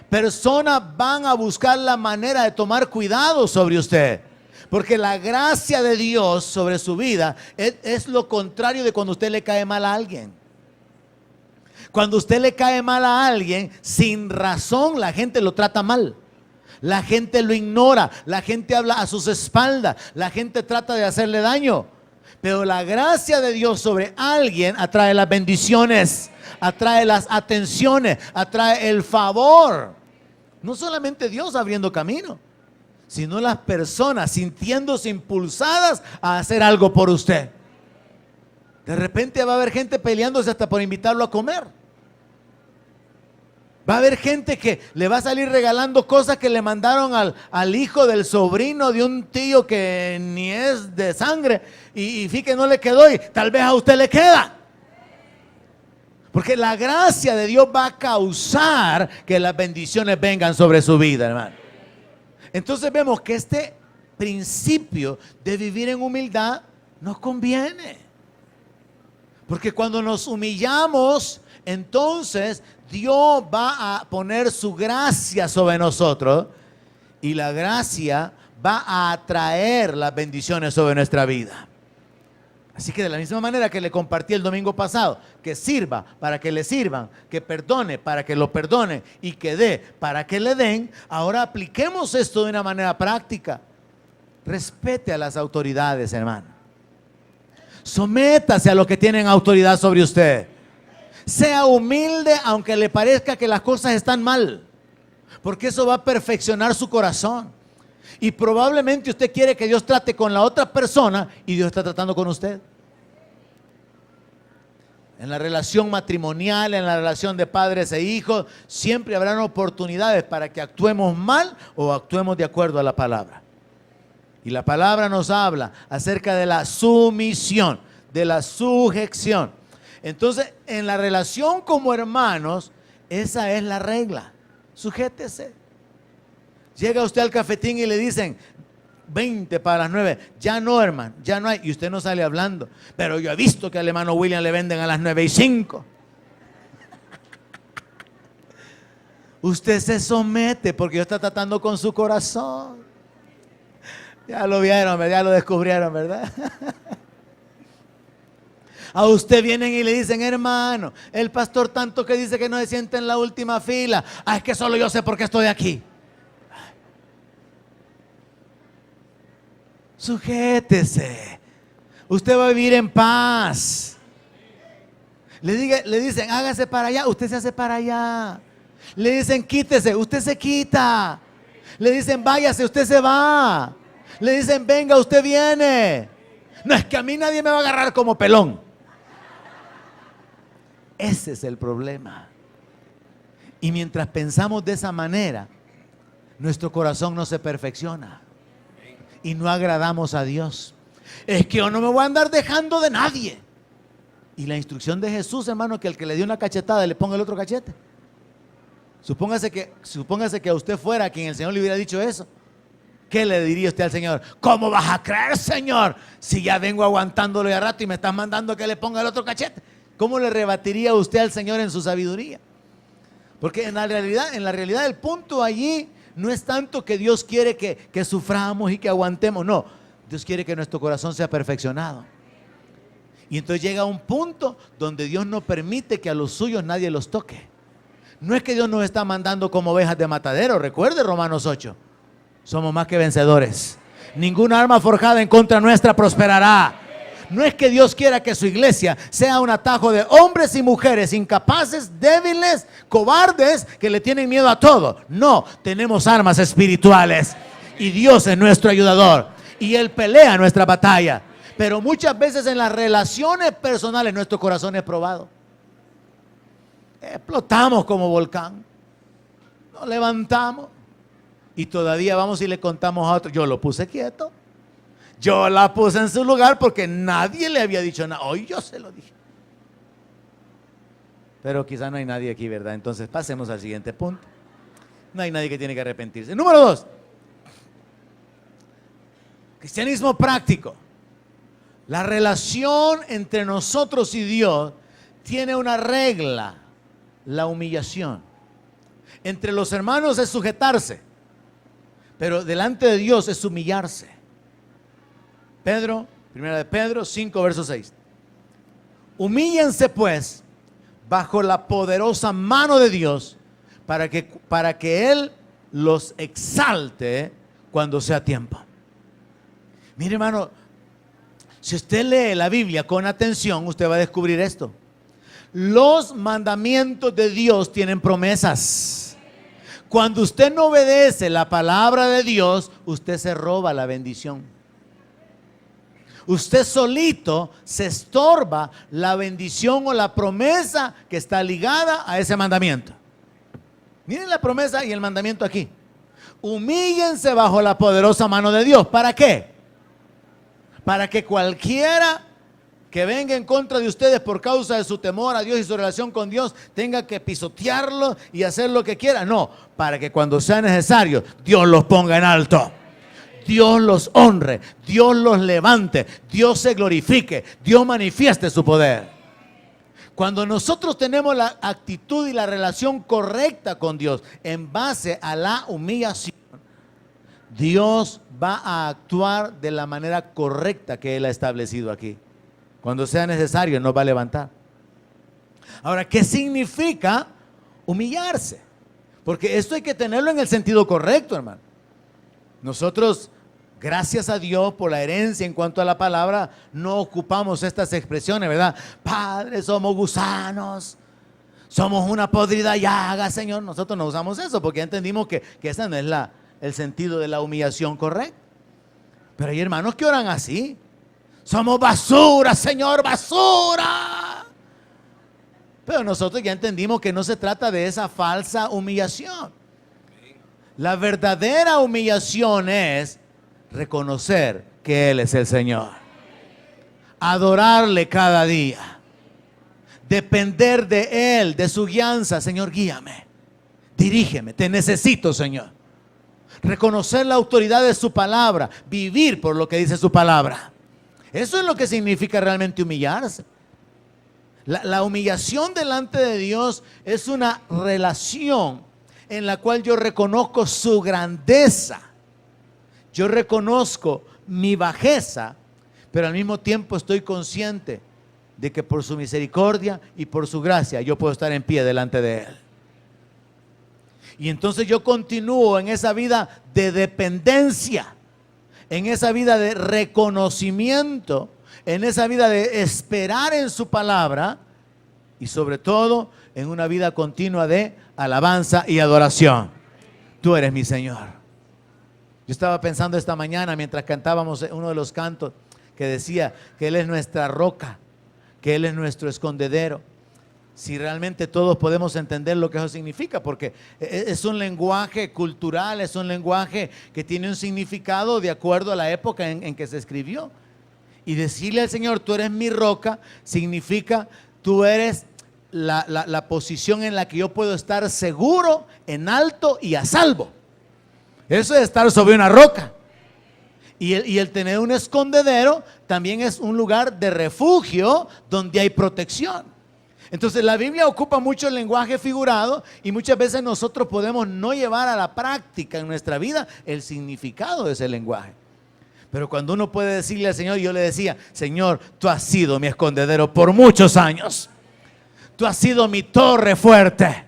Personas van a buscar la manera de tomar cuidado sobre usted. Porque la gracia de Dios sobre su vida es lo contrario de cuando usted le cae mal a alguien. Cuando usted le cae mal a alguien, sin razón la gente lo trata mal. La gente lo ignora, la gente habla a sus espaldas, la gente trata de hacerle daño. Pero la gracia de Dios sobre alguien atrae las bendiciones, atrae las atenciones, atrae el favor. No solamente Dios abriendo camino, sino las personas sintiéndose impulsadas a hacer algo por usted. De repente va a haber gente peleándose hasta por invitarlo a comer. Va a haber gente que le va a salir regalando cosas que le mandaron al hijo del sobrino de un tío que ni es de sangre. Y fíjate, no le quedó y tal vez a usted le queda. Porque la gracia de Dios va a causar que las bendiciones vengan sobre su vida, hermano. Entonces vemos que este principio de vivir en humildad nos conviene. Porque cuando nos humillamos, entonces Dios va a poner su gracia sobre nosotros y la gracia va a atraer las bendiciones sobre nuestra vida. Así que de la misma manera que le compartí el domingo pasado, que sirva para que le sirvan, que perdone para que lo perdonen y que dé para que le den, ahora apliquemos esto de una manera práctica. Respete a las autoridades, hermano. Sométase a los que tienen autoridad sobre usted. Sea humilde aunque le parezca que las cosas están mal, porque eso va a perfeccionar su corazón. Y probablemente usted quiere que Dios trate con la otra persona y Dios está tratando con usted. En la relación matrimonial, en la relación de padres e hijos, siempre habrán oportunidades para que actuemos mal o actuemos de acuerdo a la palabra. Y la palabra nos habla acerca de la sumisión, de la sujeción. Entonces, en la relación como hermanos, esa es la regla. Sujétese. Llega usted al cafetín y le dicen 20 para las 9. Ya no, hermano, ya no hay. Y usted no sale hablando. Pero yo he visto que al hermano William le venden a las 9:05. Usted se somete porque Dios está tratando con su corazón. Ya lo vieron, ya lo descubrieron, ¿verdad? A usted vienen y le dicen, hermano, el pastor tanto que dice que no se siente en la última fila. Ah, es que solo yo sé por qué estoy aquí. Sujétese. Usted va a vivir en paz. Le dicen, hágase para allá. Usted se hace para allá. Le dicen, quítese. Usted se quita. Le dicen, váyase. Usted se va. Le dicen, venga. Usted viene. No es que a mí nadie me va a agarrar como pelón. Ese es el problema. Y mientras pensamos de esa manera, nuestro corazón no se perfecciona. Y no agradamos a Dios. Es que yo no me voy a andar dejando de nadie. Y la instrucción de Jesús, hermano, que el que le dio una cachetada le ponga el otro cachete. Supóngase que a usted fuera quien el Señor le hubiera dicho eso. ¿Qué le diría usted al Señor? ¿Cómo vas a creer, Señor? Si ya vengo aguantándolo ya rato y me estás mandando que le ponga el otro cachete. ¿Cómo le rebatiría usted al Señor en su sabiduría? Porque en la realidad el punto allí no es tanto que Dios quiere que suframos y que aguantemos. No, Dios quiere que nuestro corazón sea perfeccionado. Y entonces llega un punto donde Dios no permite que a los suyos nadie los toque. No es que Dios nos está mandando como ovejas de matadero. Recuerde Romanos 8. Somos más que vencedores. Ninguna arma forjada en contra nuestra prosperará. No es que Dios quiera que su iglesia sea un atajo de hombres y mujeres incapaces, débiles, cobardes, que le tienen miedo a todo. No, tenemos armas espirituales y Dios es nuestro ayudador y Él pelea nuestra batalla. Pero muchas veces en las relaciones personales nuestro corazón es probado. Explotamos como volcán. Nos levantamos y todavía vamos y le contamos a otro. Yo lo puse quieto. Yo la puse en su lugar porque nadie le había dicho nada. Hoy yo se lo dije. Pero quizá no hay nadie aquí, ¿verdad? Entonces pasemos al siguiente punto. No hay nadie que tiene que arrepentirse. Número 2. Cristianismo práctico. La relación entre nosotros y Dios tiene una regla: la humillación. Entre los hermanos es sujetarse, pero delante de Dios es humillarse. Primera de Pedro 5, verso 6. Humíllense pues bajo la poderosa mano de Dios para que Él los exalte cuando sea tiempo. Mire, hermano, si usted lee la Biblia con atención, usted va a descubrir esto. Los mandamientos de Dios tienen promesas. Cuando usted no obedece la palabra de Dios, usted se roba la bendición. Usted solito se estorba la bendición o la promesa que está ligada a ese mandamiento. Miren la promesa y el mandamiento aquí. Humíllense bajo la poderosa mano de Dios. ¿Para qué? Para que cualquiera que venga en contra de ustedes por causa de su temor a Dios y su relación con Dios tenga que pisotearlo y hacer lo que quiera. No, para que cuando sea necesario Dios los ponga en alto. Dios los honre, Dios los levante, Dios se glorifique, Dios manifieste su poder. Cuando nosotros tenemos la actitud y la relación correcta con Dios en base a la humillación, Dios va a actuar de la manera correcta que Él ha establecido aquí. Cuando sea necesario, nos va a levantar. Ahora, ¿qué significa humillarse? Porque esto hay que tenerlo en el sentido correcto, hermano. Nosotros, gracias a Dios por la herencia en cuanto a la palabra, no ocupamos estas expresiones, ¿verdad? Padre, somos gusanos, somos una podrida llaga, Señor. Nosotros no usamos eso porque ya entendimos que ese no es el sentido de la humillación correcta. Pero hay hermanos que oran así. Somos basura, Señor, basura. Pero nosotros ya entendimos que no se trata de esa falsa humillación. La verdadera humillación es reconocer que Él es el Señor. Adorarle cada día. Depender de Él, de su guianza. Señor, guíame. Dirígeme. Te necesito, Señor. Reconocer la autoridad de su palabra. Vivir por lo que dice su palabra. Eso es lo que significa realmente humillarse. La humillación delante de Dios es una relación en la cual yo reconozco su grandeza. Yo reconozco mi bajeza, pero al mismo tiempo estoy consciente de que por su misericordia y por su gracia yo puedo estar en pie delante de Él. Y entonces yo continúo en esa vida de dependencia, en esa vida de reconocimiento, en esa vida de esperar en su palabra y sobre todo en una vida continua de alabanza y adoración. Tú eres mi Señor. Yo estaba pensando esta mañana mientras cantábamos uno de los cantos que decía que Él es nuestra roca, que Él es nuestro escondedero. Si realmente todos podemos entender lo que eso significa, porque es un lenguaje cultural, es un lenguaje que tiene un significado de acuerdo a la época en que se escribió. Y decirle al Señor, tú eres mi roca, significa tú eres la posición en la que yo puedo estar seguro, en alto y a salvo. Eso es estar sobre una roca. Y el tener un escondedero también es un lugar de refugio donde hay protección. Entonces la Biblia ocupa mucho el lenguaje figurado y muchas veces nosotros podemos no llevar a la práctica en nuestra vida el significado de ese lenguaje. Pero cuando uno puede decirle al Señor, yo le decía, Señor, tú has sido mi escondedero por muchos años. Tú has sido mi torre fuerte.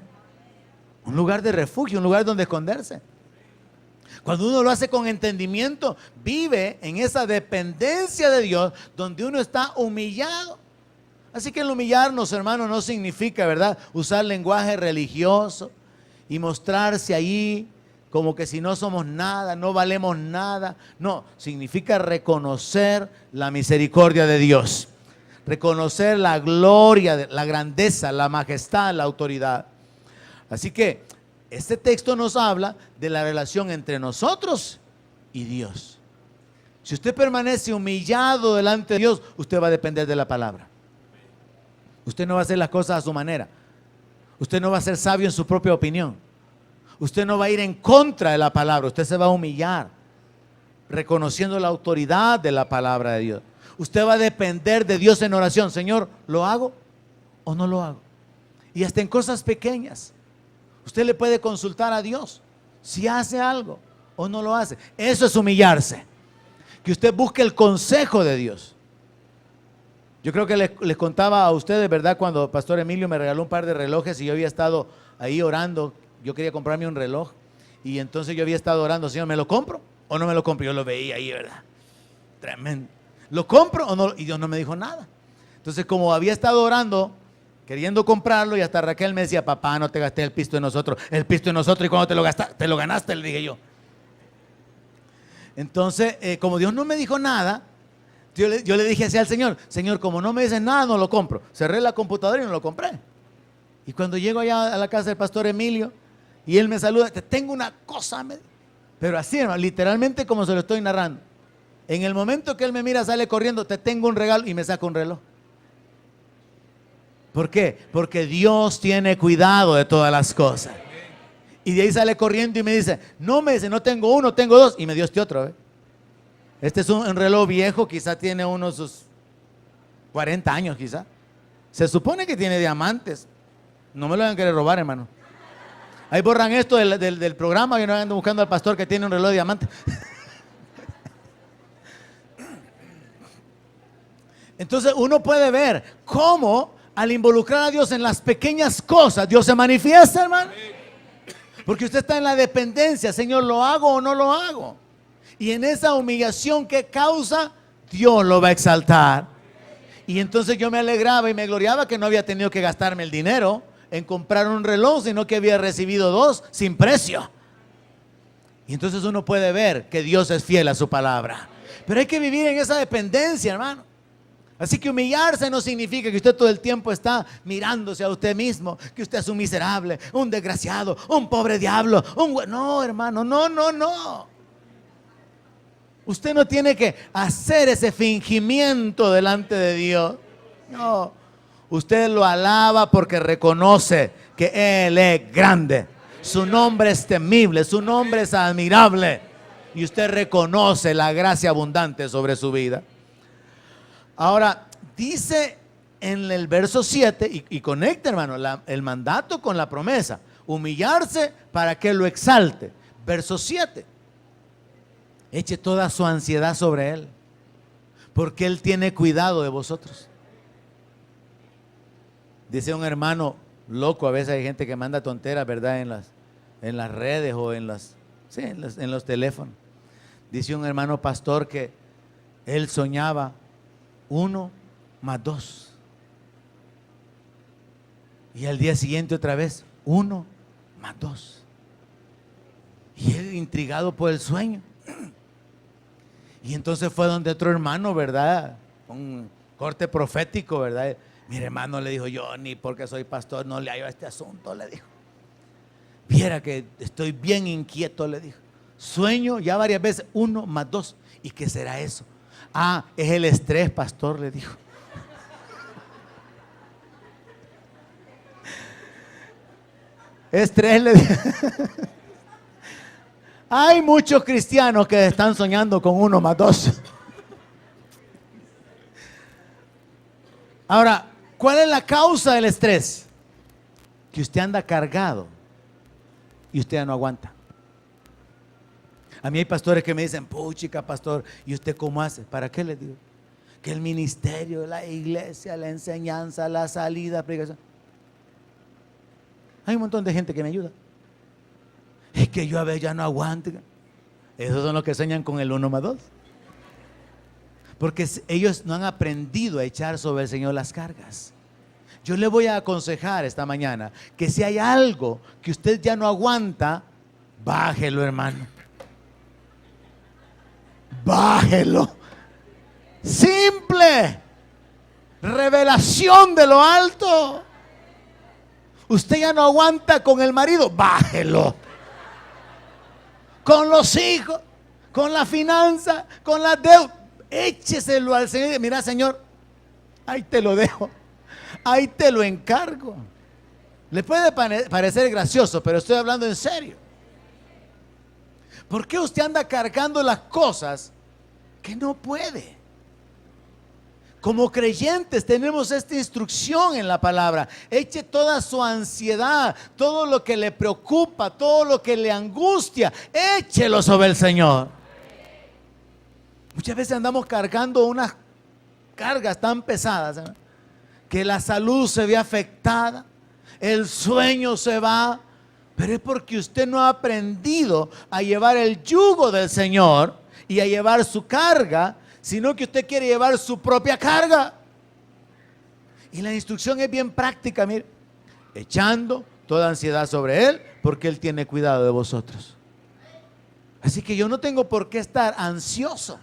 Un lugar de refugio, un lugar donde esconderse. Cuando uno lo hace con entendimiento, vive en esa dependencia de Dios, donde uno está humillado. Así que el humillarnos, hermano, no significa, ¿verdad?, usar lenguaje religioso y mostrarse ahí como que si no somos nada, no valemos nada. No, significa reconocer la misericordia de Dios. Reconocer la gloria, la grandeza, la majestad, la autoridad. Así que este texto nos habla de la relación entre nosotros y Dios. Si usted permanece humillado delante de Dios, usted va a depender de la palabra. Usted no va a hacer las cosas a su manera. Usted no va a ser sabio en su propia opinión. Usted no va a ir en contra de la palabra. Usted se va a humillar, reconociendo la autoridad de la palabra de Dios. Usted va a depender de Dios en oración. Señor, ¿lo hago o no lo hago? Y hasta en cosas pequeñas, usted le puede consultar a Dios si hace algo o no lo hace. Eso es humillarse. Que usted busque el consejo de Dios. Yo creo que les contaba a ustedes, ¿verdad?, cuando Pastor Emilio me regaló un par de relojes y yo había estado ahí orando. Yo quería comprarme un reloj y entonces yo había estado orando, Señor, ¿me lo compro o no me lo compro? Yo lo veía ahí, ¿verdad? Tremendo. ¿Lo compro o no? Y Dios no me dijo nada. Entonces, como había estado orando, queriendo comprarlo, y hasta Raquel me decía, papá, no te gasté el pisto de nosotros. El pisto de nosotros, ¿y cuando te lo gastaste? Te lo ganaste, le dije yo. Entonces, como Dios no me dijo nada, yo le dije así al Señor, Señor, como no me dices nada, no lo compro. Cerré la computadora y no lo compré. Y cuando llego allá a la casa del Pastor Emilio, y él me saluda, te tengo una cosa, pero así, hermano, literalmente como se lo estoy narrando. En el momento que él me mira, sale corriendo, te tengo un regalo, y me saca un reloj. ¿Por qué? Porque Dios tiene cuidado de todas las cosas. Y de ahí sale corriendo y me dice, no tengo uno, tengo dos, y me dio este otro. Este es un reloj viejo, quizá tiene unos sus 40 años, quizá. Se supone que tiene diamantes. No me lo van a querer robar, hermano. Ahí borran esto del programa y no andan buscando al pastor que tiene un reloj de diamante. Entonces uno puede ver cómo al involucrar a Dios en las pequeñas cosas, Dios se manifiesta, hermano. Porque usted está en la dependencia, Señor, ¿lo hago o no lo hago? Y en esa humillación que causa, Dios lo va a exaltar. Y entonces yo me alegraba y me gloriaba que no había tenido que gastarme el dinero en comprar un reloj, sino que había recibido 2 sin precio. Y entonces uno puede ver que Dios es fiel a su palabra. Pero hay que vivir en esa dependencia, hermano. Así que humillarse no significa que usted todo el tiempo está mirándose a usted mismo, que usted es un miserable, un desgraciado, un pobre diablo, no, hermano, no. Usted no tiene que hacer ese fingimiento delante de Dios. No, usted lo alaba porque reconoce que Él es grande. Su nombre es temible, su nombre es admirable. Y usted reconoce la gracia abundante sobre su vida. Ahora, dice en el verso 7, y conecta, hermano, el mandato con la promesa. Humillarse para que lo exalte. Verso 7. Eche toda su ansiedad sobre Él, porque Él tiene cuidado de vosotros. Dice un hermano loco, a veces hay gente que manda tonteras, ¿verdad? En las redes o en los teléfonos. Dice un hermano pastor que él soñaba 1 más 2. Y al día siguiente otra vez 1 más 2. Y él intrigado por el sueño. Y entonces fue donde otro hermano, ¿verdad? Un corte profético, ¿verdad? Mi hermano le dijo, yo ni porque soy pastor no le hallo a este asunto, le dijo. Viera que estoy bien inquieto, le dijo. Sueño ya varias veces 1 más 2. ¿Y qué será eso? Ah, es el estrés, pastor, le dijo. Estrés, le dijo. Hay muchos cristianos que están soñando con 1 más 2. Ahora, ¿cuál es la causa del estrés? Que usted anda cargado y usted ya no aguanta. A mí hay pastores que me dicen, puchica, pastor, ¿y usted cómo hace? ¿Para qué les digo? Que el ministerio, la iglesia, la enseñanza, la salida, predicación. Hay un montón de gente que me ayuda. Es que yo a veces ya no aguanto. Esos son los que sueñan con el 1 más 2. Porque ellos no han aprendido a echar sobre el Señor las cargas. Yo le voy a aconsejar esta mañana que si hay algo que usted ya no aguanta, bájelo, hermano. Bájelo. Simple. Revelación de lo alto. Usted ya no aguanta con el marido, bájelo. Con los hijos, con la finanza, con la deuda, écheselo al Señor. Mira, Señor, ahí te lo dejo, ahí te lo encargo. Le puede parecer gracioso, pero estoy hablando en serio. ¿Por qué usted anda cargando las cosas que no puede? Como creyentes tenemos esta instrucción en la palabra. Eche toda su ansiedad, todo lo que le preocupa, todo lo que le angustia, échelo sobre el Señor. Muchas veces andamos cargando unas cargas tan pesadas, ¿eh? Que la salud se ve afectada, el sueño se va, pero es porque usted no ha aprendido a llevar el yugo del Señor y a llevar su carga, sino que usted quiere llevar su propia carga. Y la instrucción es bien práctica, mire, echando toda ansiedad sobre Él, porque Él tiene cuidado de vosotros. Así que yo no tengo por qué estar ansioso.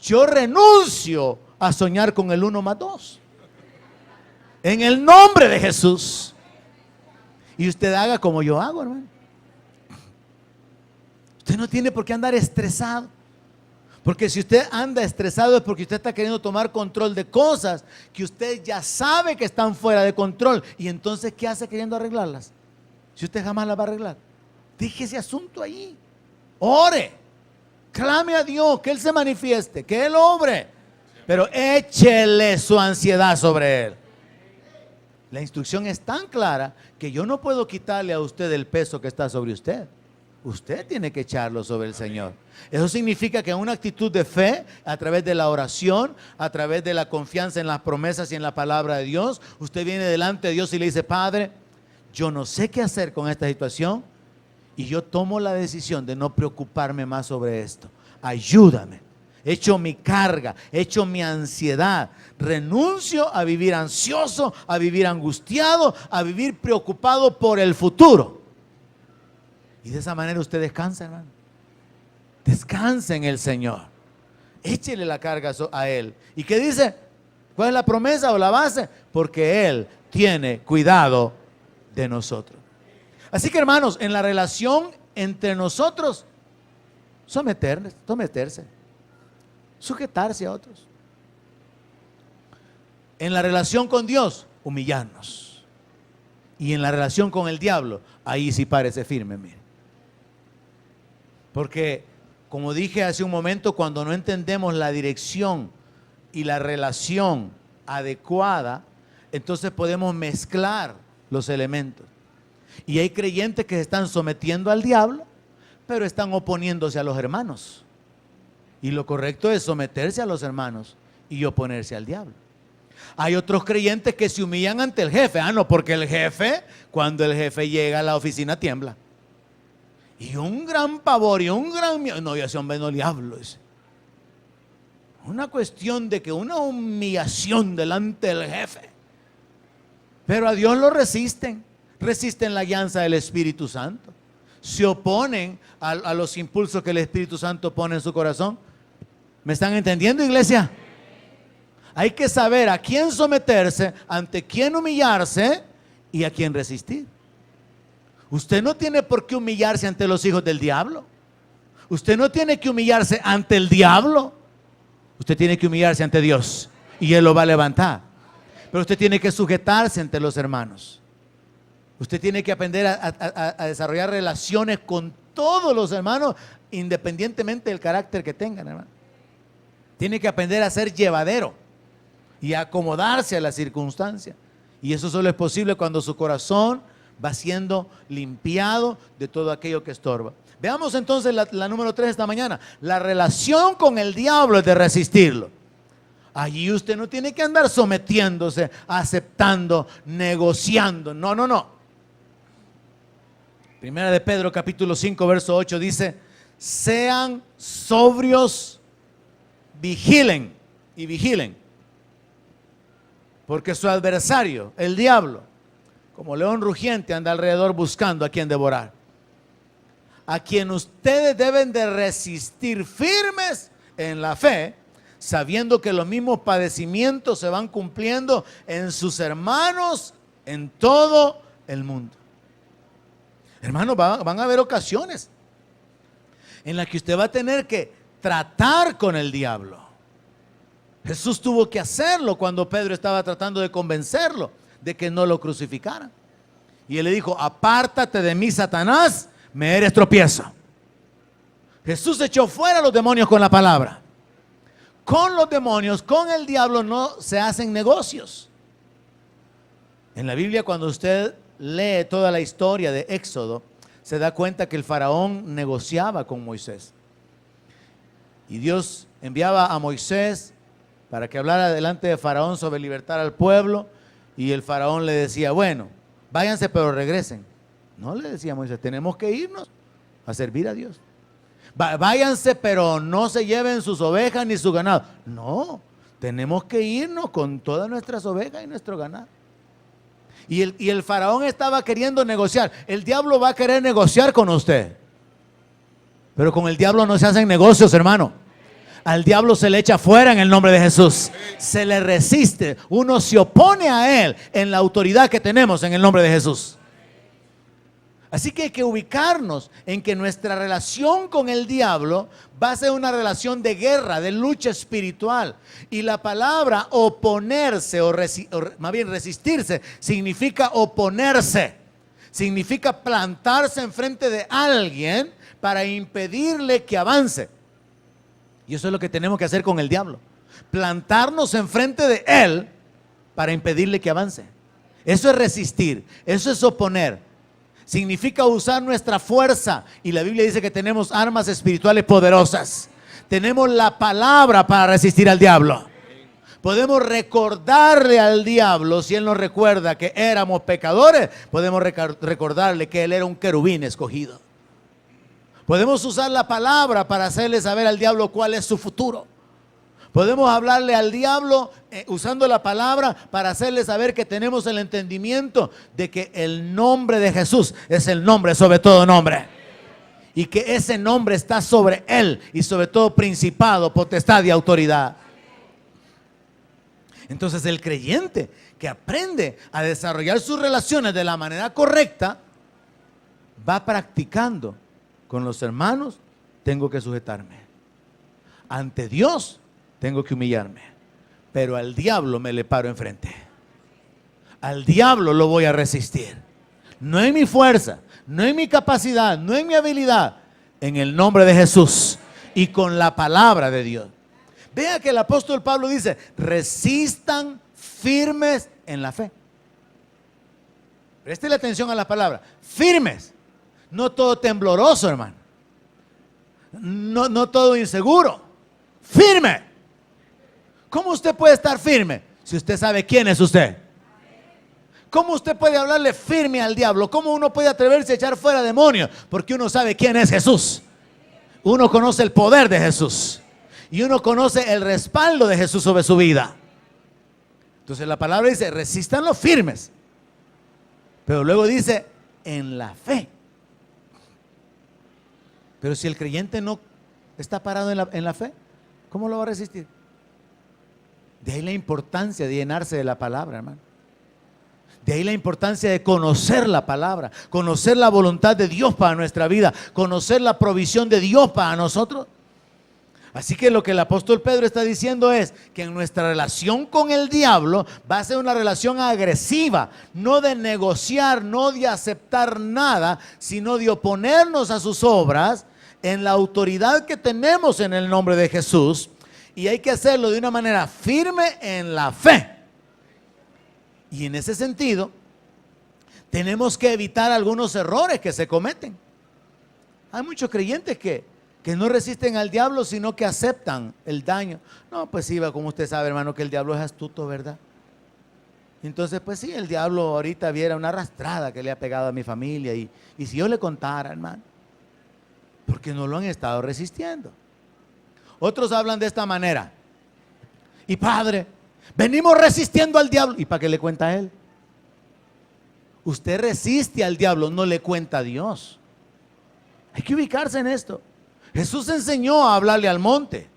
Yo renuncio a soñar con el 1 más 2. En el nombre de Jesús. Y usted haga como yo hago, hermano. Usted no tiene por qué andar estresado. Porque si usted anda estresado es porque usted está queriendo tomar control de cosas que usted ya sabe que están fuera de control. Y entonces, ¿qué hace queriendo arreglarlas? Si usted jamás las va a arreglar. Deje ese asunto ahí. Ore. Clame a Dios, que Él se manifieste, que Él obre. Pero échele su ansiedad sobre Él. La instrucción es tan clara que yo no puedo quitarle a usted el peso que está sobre usted. usted tiene que echarlo sobre el Señor. Eso significa que en una actitud de fe, a través de la oración, a través de la confianza en las promesas y en la palabra de Dios, usted viene delante de Dios y le dice: Padre, yo no sé qué hacer con esta situación y yo tomo la decisión de no preocuparme más sobre esto. Ayúdame. Echo mi carga, echo mi ansiedad. Renuncio a vivir ansioso, a vivir angustiado, a vivir preocupado por el futuro. Y de esa manera usted descansa, hermano. Descansa en el Señor. Échele la carga a Él. ¿Y qué dice? ¿Cuál es la promesa o la base? Porque Él tiene cuidado de nosotros. Así que, hermanos, en la relación entre nosotros, someterse, sujetarse a otros. En la relación con Dios, humillarnos. Y en la relación con el diablo, ahí sí párese firme, mire. Porque, como dije hace un momento, cuando no entendemos la dirección y la relación adecuada, entonces podemos mezclar los elementos. Y hay creyentes que se están sometiendo al diablo, pero están oponiéndose a los hermanos. Y lo correcto es someterse a los hermanos y oponerse al diablo. Hay otros creyentes que se humillan ante el jefe. No, porque el jefe, cuando el jefe llega a la oficina, tiembla. Y un gran pavor y un gran miedo. No, ya ese hombre no le hablo. Dice. Una cuestión de que una humillación delante del jefe. Pero a Dios lo resisten. Resisten la guianza del Espíritu Santo. Se oponen a los impulsos que el Espíritu Santo pone en su corazón. ¿Me están entendiendo, iglesia? Hay que saber a quién someterse, ante quién humillarse y a quién resistir. Usted no tiene por qué humillarse ante los hijos del diablo. Usted no tiene que humillarse ante el diablo. Usted tiene que humillarse ante Dios y Él lo va a levantar. Pero usted tiene que sujetarse ante los hermanos. Usted tiene que aprender a desarrollar relaciones con todos los hermanos, independientemente del carácter que tengan, hermano. Tiene que aprender a ser llevadero y a acomodarse a las circunstancias. Y eso solo es posible cuando su corazón va siendo limpiado de todo aquello que estorba. Veamos entonces la número 3 esta mañana. La relación con el diablo es de resistirlo. Allí usted no tiene que andar sometiéndose, aceptando, negociando. No, no, no. Primera de Pedro capítulo 5 verso 8 dice: sean sobrios, vigilen y vigilen. Porque su adversario, el diablo, como león rugiente, anda alrededor buscando a quien devorar. A quien ustedes deben de resistir firmes en la fe, sabiendo que los mismos padecimientos se van cumpliendo en sus hermanos en todo el mundo. Hermanos, van a haber ocasiones en las que usted va a tener que tratar con el diablo. Jesús tuvo que hacerlo cuando Pedro estaba tratando de convencerlo de que no lo crucificaran. Y él le dijo: apártate de mí, Satanás, me eres tropiezo. Jesús echó fuera a los demonios con la palabra. Con los demonios, con el diablo no se hacen negocios. En la Biblia, cuando usted lee toda la historia de Éxodo, se da cuenta que el faraón negociaba con Moisés. Y Dios enviaba a Moisés para que hablara delante de Faraón sobre libertar al pueblo. Y el faraón le decía: bueno, váyanse pero regresen. No, le decía Moisés, tenemos que irnos a servir a Dios. Váyanse pero no se lleven sus ovejas ni su ganado. No, tenemos que irnos con todas nuestras ovejas y nuestro ganado. Y el faraón estaba queriendo negociar. El diablo va a querer negociar con usted. Pero con el diablo no se hacen negocios, hermano. Al diablo se le echa fuera en el nombre de Jesús. Se le resiste. Uno se opone a él en la autoridad que tenemos en el nombre de Jesús. Así que hay que ubicarnos en que nuestra relación con el diablo va a ser una relación de guerra, de lucha espiritual. Y la palabra oponerse o más bien resistirse significa oponerse. Significa plantarse enfrente de alguien para impedirle que avance. Y eso es lo que tenemos que hacer con el diablo. Plantarnos enfrente de él para impedirle que avance. Eso es resistir, eso es oponer. Significa usar nuestra fuerza. Y la Biblia dice que tenemos armas espirituales poderosas. Tenemos la palabra para resistir al diablo. Podemos recordarle al diablo, si él nos recuerda que éramos pecadores, podemos recordarle que él era un querubín escogido. Podemos usar la palabra para hacerle saber al diablo cuál es su futuro. Podemos hablarle al diablo usando la palabra para hacerle saber que tenemos el entendimiento de que el nombre de Jesús es el nombre sobre todo nombre. Y que ese nombre está sobre él y sobre todo principado, potestad y autoridad. Entonces el creyente que aprende a desarrollar sus relaciones de la manera correcta, va practicando con los hermanos, tengo que sujetarme. Ante Dios tengo que humillarme. Pero al diablo me le paro enfrente. Al diablo lo voy a resistir. No en mi fuerza, no en mi capacidad, no en mi habilidad. En el nombre de Jesús y con la palabra de Dios. Vea que el apóstol Pablo dice, resistan firmes en la fe. Préstele atención a la palabra, firmes. No todo tembloroso, hermano. No todo inseguro. Firme. ¿Cómo usted puede estar firme si usted sabe quién es usted? ¿Cómo usted puede hablarle firme al diablo? ¿Cómo uno puede atreverse a echar fuera demonios? Porque uno sabe quién es Jesús. Uno conoce el poder de Jesús. Y uno conoce el respaldo de Jesús sobre su vida. Entonces la palabra dice, resistan los firmes. Pero luego dice, en la fe. Pero si el creyente no está parado en la fe, ¿cómo lo va a resistir? De ahí la importancia de llenarse de la palabra, hermano. De ahí la importancia de conocer la palabra, conocer la voluntad de Dios para nuestra vida, conocer la provisión de Dios para nosotros. Así que lo que el apóstol Pedro está diciendo es que en nuestra relación con el diablo va a ser una relación agresiva, no de negociar, no de aceptar nada, sino de oponernos a sus obras en la autoridad que tenemos en el nombre de Jesús. Y hay que hacerlo de una manera firme en la fe. Y en ese sentido, tenemos que evitar algunos errores que se cometen. Hay muchos creyentes que no resisten al diablo, sino que aceptan el daño. No, pues sí, como usted sabe, hermano, que el diablo es astuto, ¿verdad? Entonces, pues sí, el diablo ahorita viera una arrastrada que le ha pegado a mi familia. Y si yo le contara, hermano, porque no lo han estado resistiendo. Otros hablan de esta manera. Y padre, venimos resistiendo al diablo. ¿Y para qué le cuenta a él? Usted resiste al diablo, no le cuenta a Dios. Hay que ubicarse en esto. Jesús enseñó a hablarle al monte.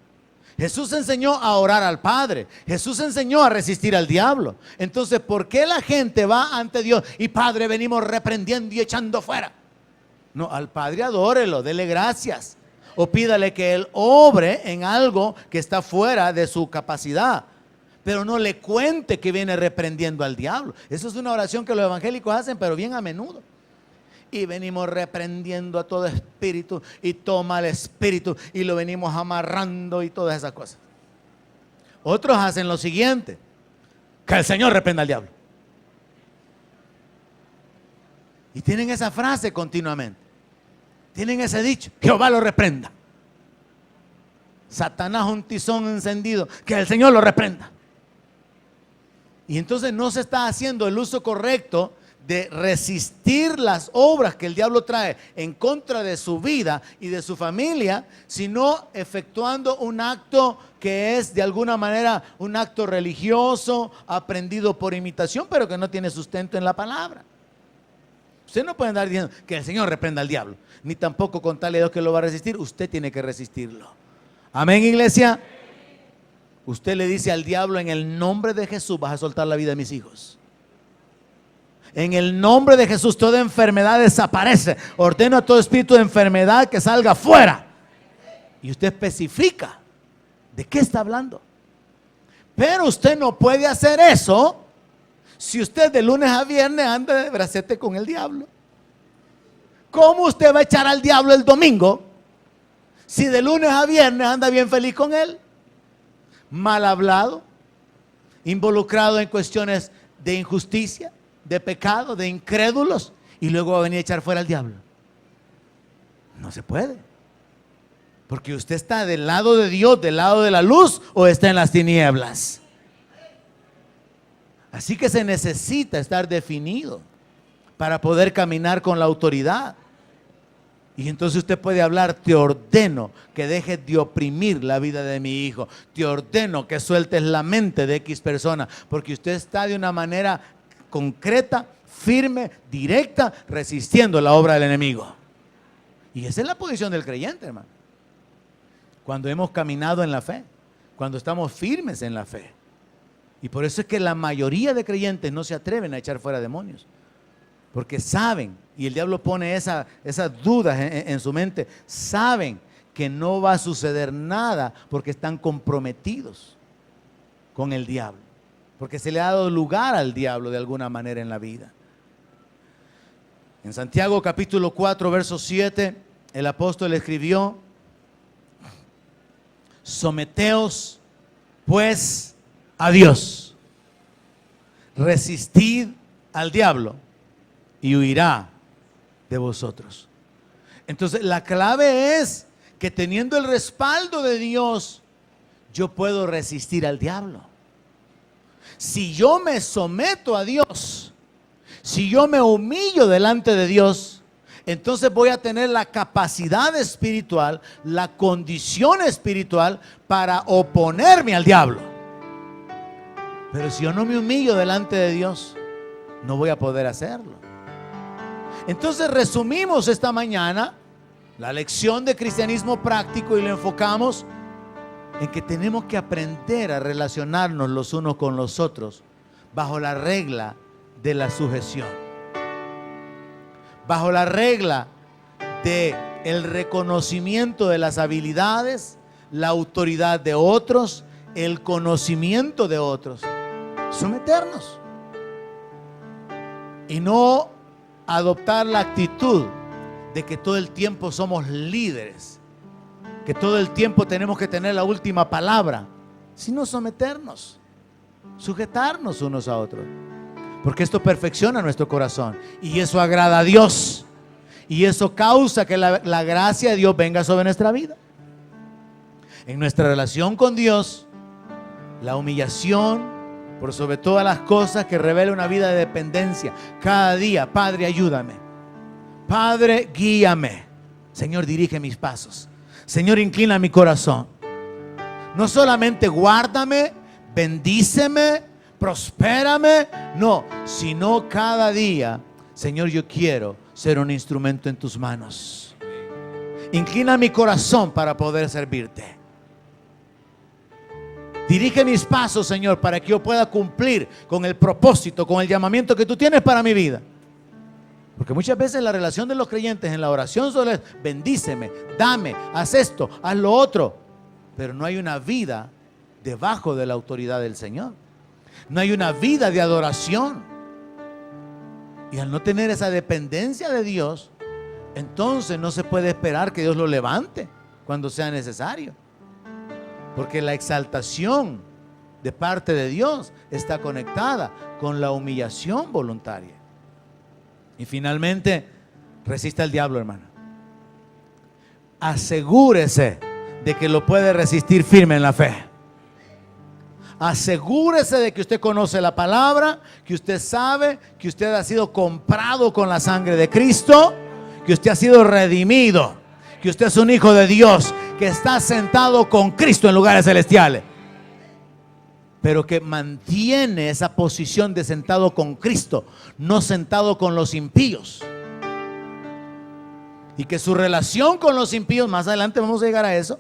Jesús enseñó a orar al Padre. Jesús enseñó a resistir al diablo. Entonces, ¿por qué la gente va ante Dios y Padre, venimos reprendiendo y echando fuera? No, al Padre adórelo, dele gracias. O pídale que Él obre en algo que está fuera de su capacidad. Pero no le cuente que viene reprendiendo al diablo. Eso es una oración que los evangélicos hacen, pero bien a menudo. Y venimos reprendiendo a todo espíritu y todo mal espíritu y lo venimos amarrando y todas esas cosas. Otros hacen lo siguiente: que el Señor reprenda al diablo. Y tienen esa frase continuamente. Tienen ese dicho: Jehová lo reprenda. Satanás un tizón encendido, que el Señor lo reprenda. Y entonces no se está haciendo el uso correcto de resistir las obras que el diablo trae en contra de su vida y de su familia, sino efectuando un acto que es de alguna manera un acto religioso, aprendido por imitación, pero que no tiene sustento en la palabra. Usted no puede andar diciendo que el Señor reprenda al diablo, ni tampoco contarle a Dios que lo va a resistir. Usted tiene que resistirlo. Amén, iglesia. Usted le dice al diablo: en el nombre de Jesús vas a soltar la vida de mis hijos. En el nombre de Jesús toda enfermedad desaparece. Ordeno a todo espíritu de enfermedad que salga fuera. Y usted especifica de qué está hablando. Pero usted no puede hacer eso si usted de lunes a viernes anda de bracete con el diablo. ¿Cómo usted va a echar al diablo el domingo si de lunes a viernes anda bien feliz con él? Mal hablado, involucrado en cuestiones de injusticia, de pecado, de incrédulos, y luego va a venir a echar fuera al diablo. No se puede. Porque usted está del lado de Dios, del lado de la luz, o está en las tinieblas. Así que se necesita estar definido para poder caminar con la autoridad. Y entonces usted puede hablar: te ordeno que dejes de oprimir la vida de mi hijo. Te ordeno que sueltes la mente de X persona. Porque usted está de una manera concreta, firme, directa, resistiendo la obra del enemigo. Y esa es la posición del creyente, hermano. Cuando hemos caminado en la fe, cuando estamos firmes en la fe. Y por eso es que la mayoría de creyentes no se atreven a echar fuera demonios. Porque saben, y el diablo pone esas dudas en su mente, saben que no va a suceder nada porque están comprometidos con el diablo. Porque se le ha dado lugar al diablo de alguna manera en la vida. En Santiago capítulo 4, verso 7, el apóstol escribió: someteos pues a Dios, resistid al diablo y huirá de vosotros. Entonces la clave es que teniendo el respaldo de Dios, yo puedo resistir al diablo. Si yo me someto a Dios, si yo me humillo delante de Dios, entonces voy a tener la capacidad espiritual, la condición espiritual para oponerme al diablo. Pero si yo no me humillo delante de Dios, no voy a poder hacerlo. Entonces resumimos esta mañana la lección de cristianismo práctico y lo enfocamos en que tenemos que aprender a relacionarnos los unos con los otros bajo la regla de la sujeción, bajo la regla de el reconocimiento de las habilidades, la autoridad de otros, el conocimiento de otros. Someternos y no adoptar la actitud de que todo el tiempo somos líderes, que todo el tiempo tenemos que tener la última palabra, sino someternos, sujetarnos unos a otros, porque esto perfecciona nuestro corazón y eso agrada a Dios y eso causa que la gracia de Dios venga sobre nuestra vida. En nuestra relación con Dios, la humillación por sobre todas las cosas que revela una vida de dependencia. Cada día: Padre, ayúdame. Padre, guíame. Señor, dirige mis pasos. Señor, inclina mi corazón. No solamente guárdame, bendíceme, prospérame, no, sino cada día: Señor, yo quiero ser un instrumento en tus manos. Inclina mi corazón para poder servirte. Dirige mis pasos, Señor, para que yo pueda cumplir con el propósito, con el llamamiento que tú tienes para mi vida. Porque muchas veces la relación de los creyentes en la oración solo es: bendíceme, dame, haz esto, haz lo otro. Pero no hay una vida debajo de la autoridad del Señor. No hay una vida de adoración. Y al no tener esa dependencia de Dios, entonces no se puede esperar que Dios lo levante cuando sea necesario. Porque la exaltación de parte de Dios está conectada con la humillación voluntaria. Y finalmente, resista al diablo, hermano. Asegúrese de que lo puede resistir firme en la fe. Asegúrese de que usted conoce la palabra, que usted sabe que usted ha sido comprado con la sangre de Cristo, que usted ha sido redimido, que usted es un hijo de Dios, que está sentado con Cristo en lugares celestiales, pero que mantiene esa posición de sentado con Cristo, no sentado con los impíos. Y que su relación con los impíos, más adelante vamos a llegar a eso,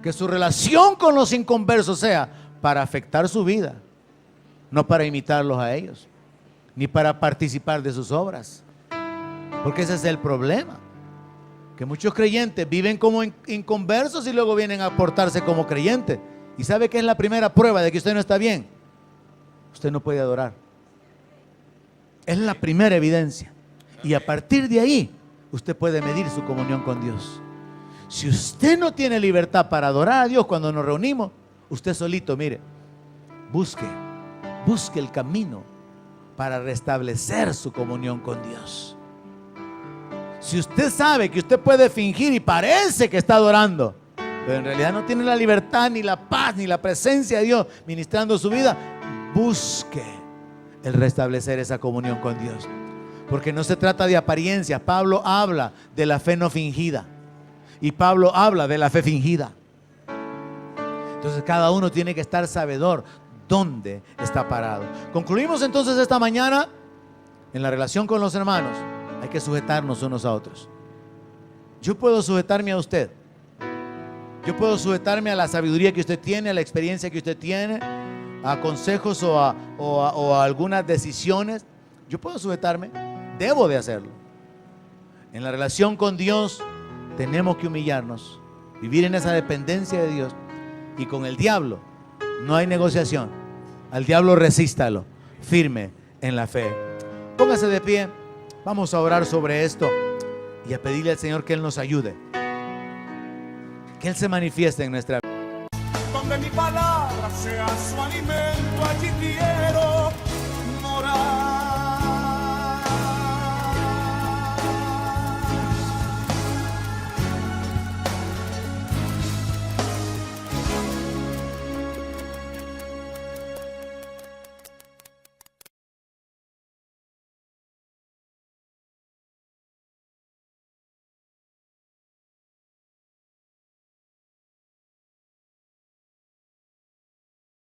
que su relación con los inconversos sea para afectar su vida, no para imitarlos a ellos, ni para participar de sus obras. Porque ese es el problema, que muchos creyentes viven como inconversos y luego vienen a portarse como creyentes. ¿Y sabe qué es la primera prueba de que usted no está bien? Usted no puede adorar. Es la primera evidencia. Y a partir de ahí, usted puede medir su comunión con Dios. Si usted no tiene libertad para adorar a Dios cuando nos reunimos, usted solito, mire, busque el camino para restablecer su comunión con Dios. Si usted sabe que usted puede fingir y parece que está adorando, pero en realidad no tiene la libertad, ni la paz, ni la presencia de Dios ministrando su vida, busque el restablecer esa comunión con Dios. Porque no se trata de apariencias. Pablo habla de la fe no fingida y Pablo habla de la fe fingida. Entonces cada uno tiene que estar sabedor dónde está parado. Concluimos entonces esta mañana en la relación con los hermanos. Hay que sujetarnos unos a otros. Yo puedo sujetarme a usted. Yo puedo sujetarme a la sabiduría que usted tiene, a la experiencia que usted tiene, a consejos o a algunas decisiones. Yo puedo sujetarme. Debo de hacerlo. En la relación con Dios tenemos que humillarnos, vivir en esa dependencia de Dios. Y con el diablo no hay negociación. Al diablo resístalo, firme en la fe. Póngase de pie. Vamos a orar sobre esto y a pedirle al Señor que Él nos ayude, que Él se manifieste en nuestra vida. Donde mi palabra sea su alimento, allí quiero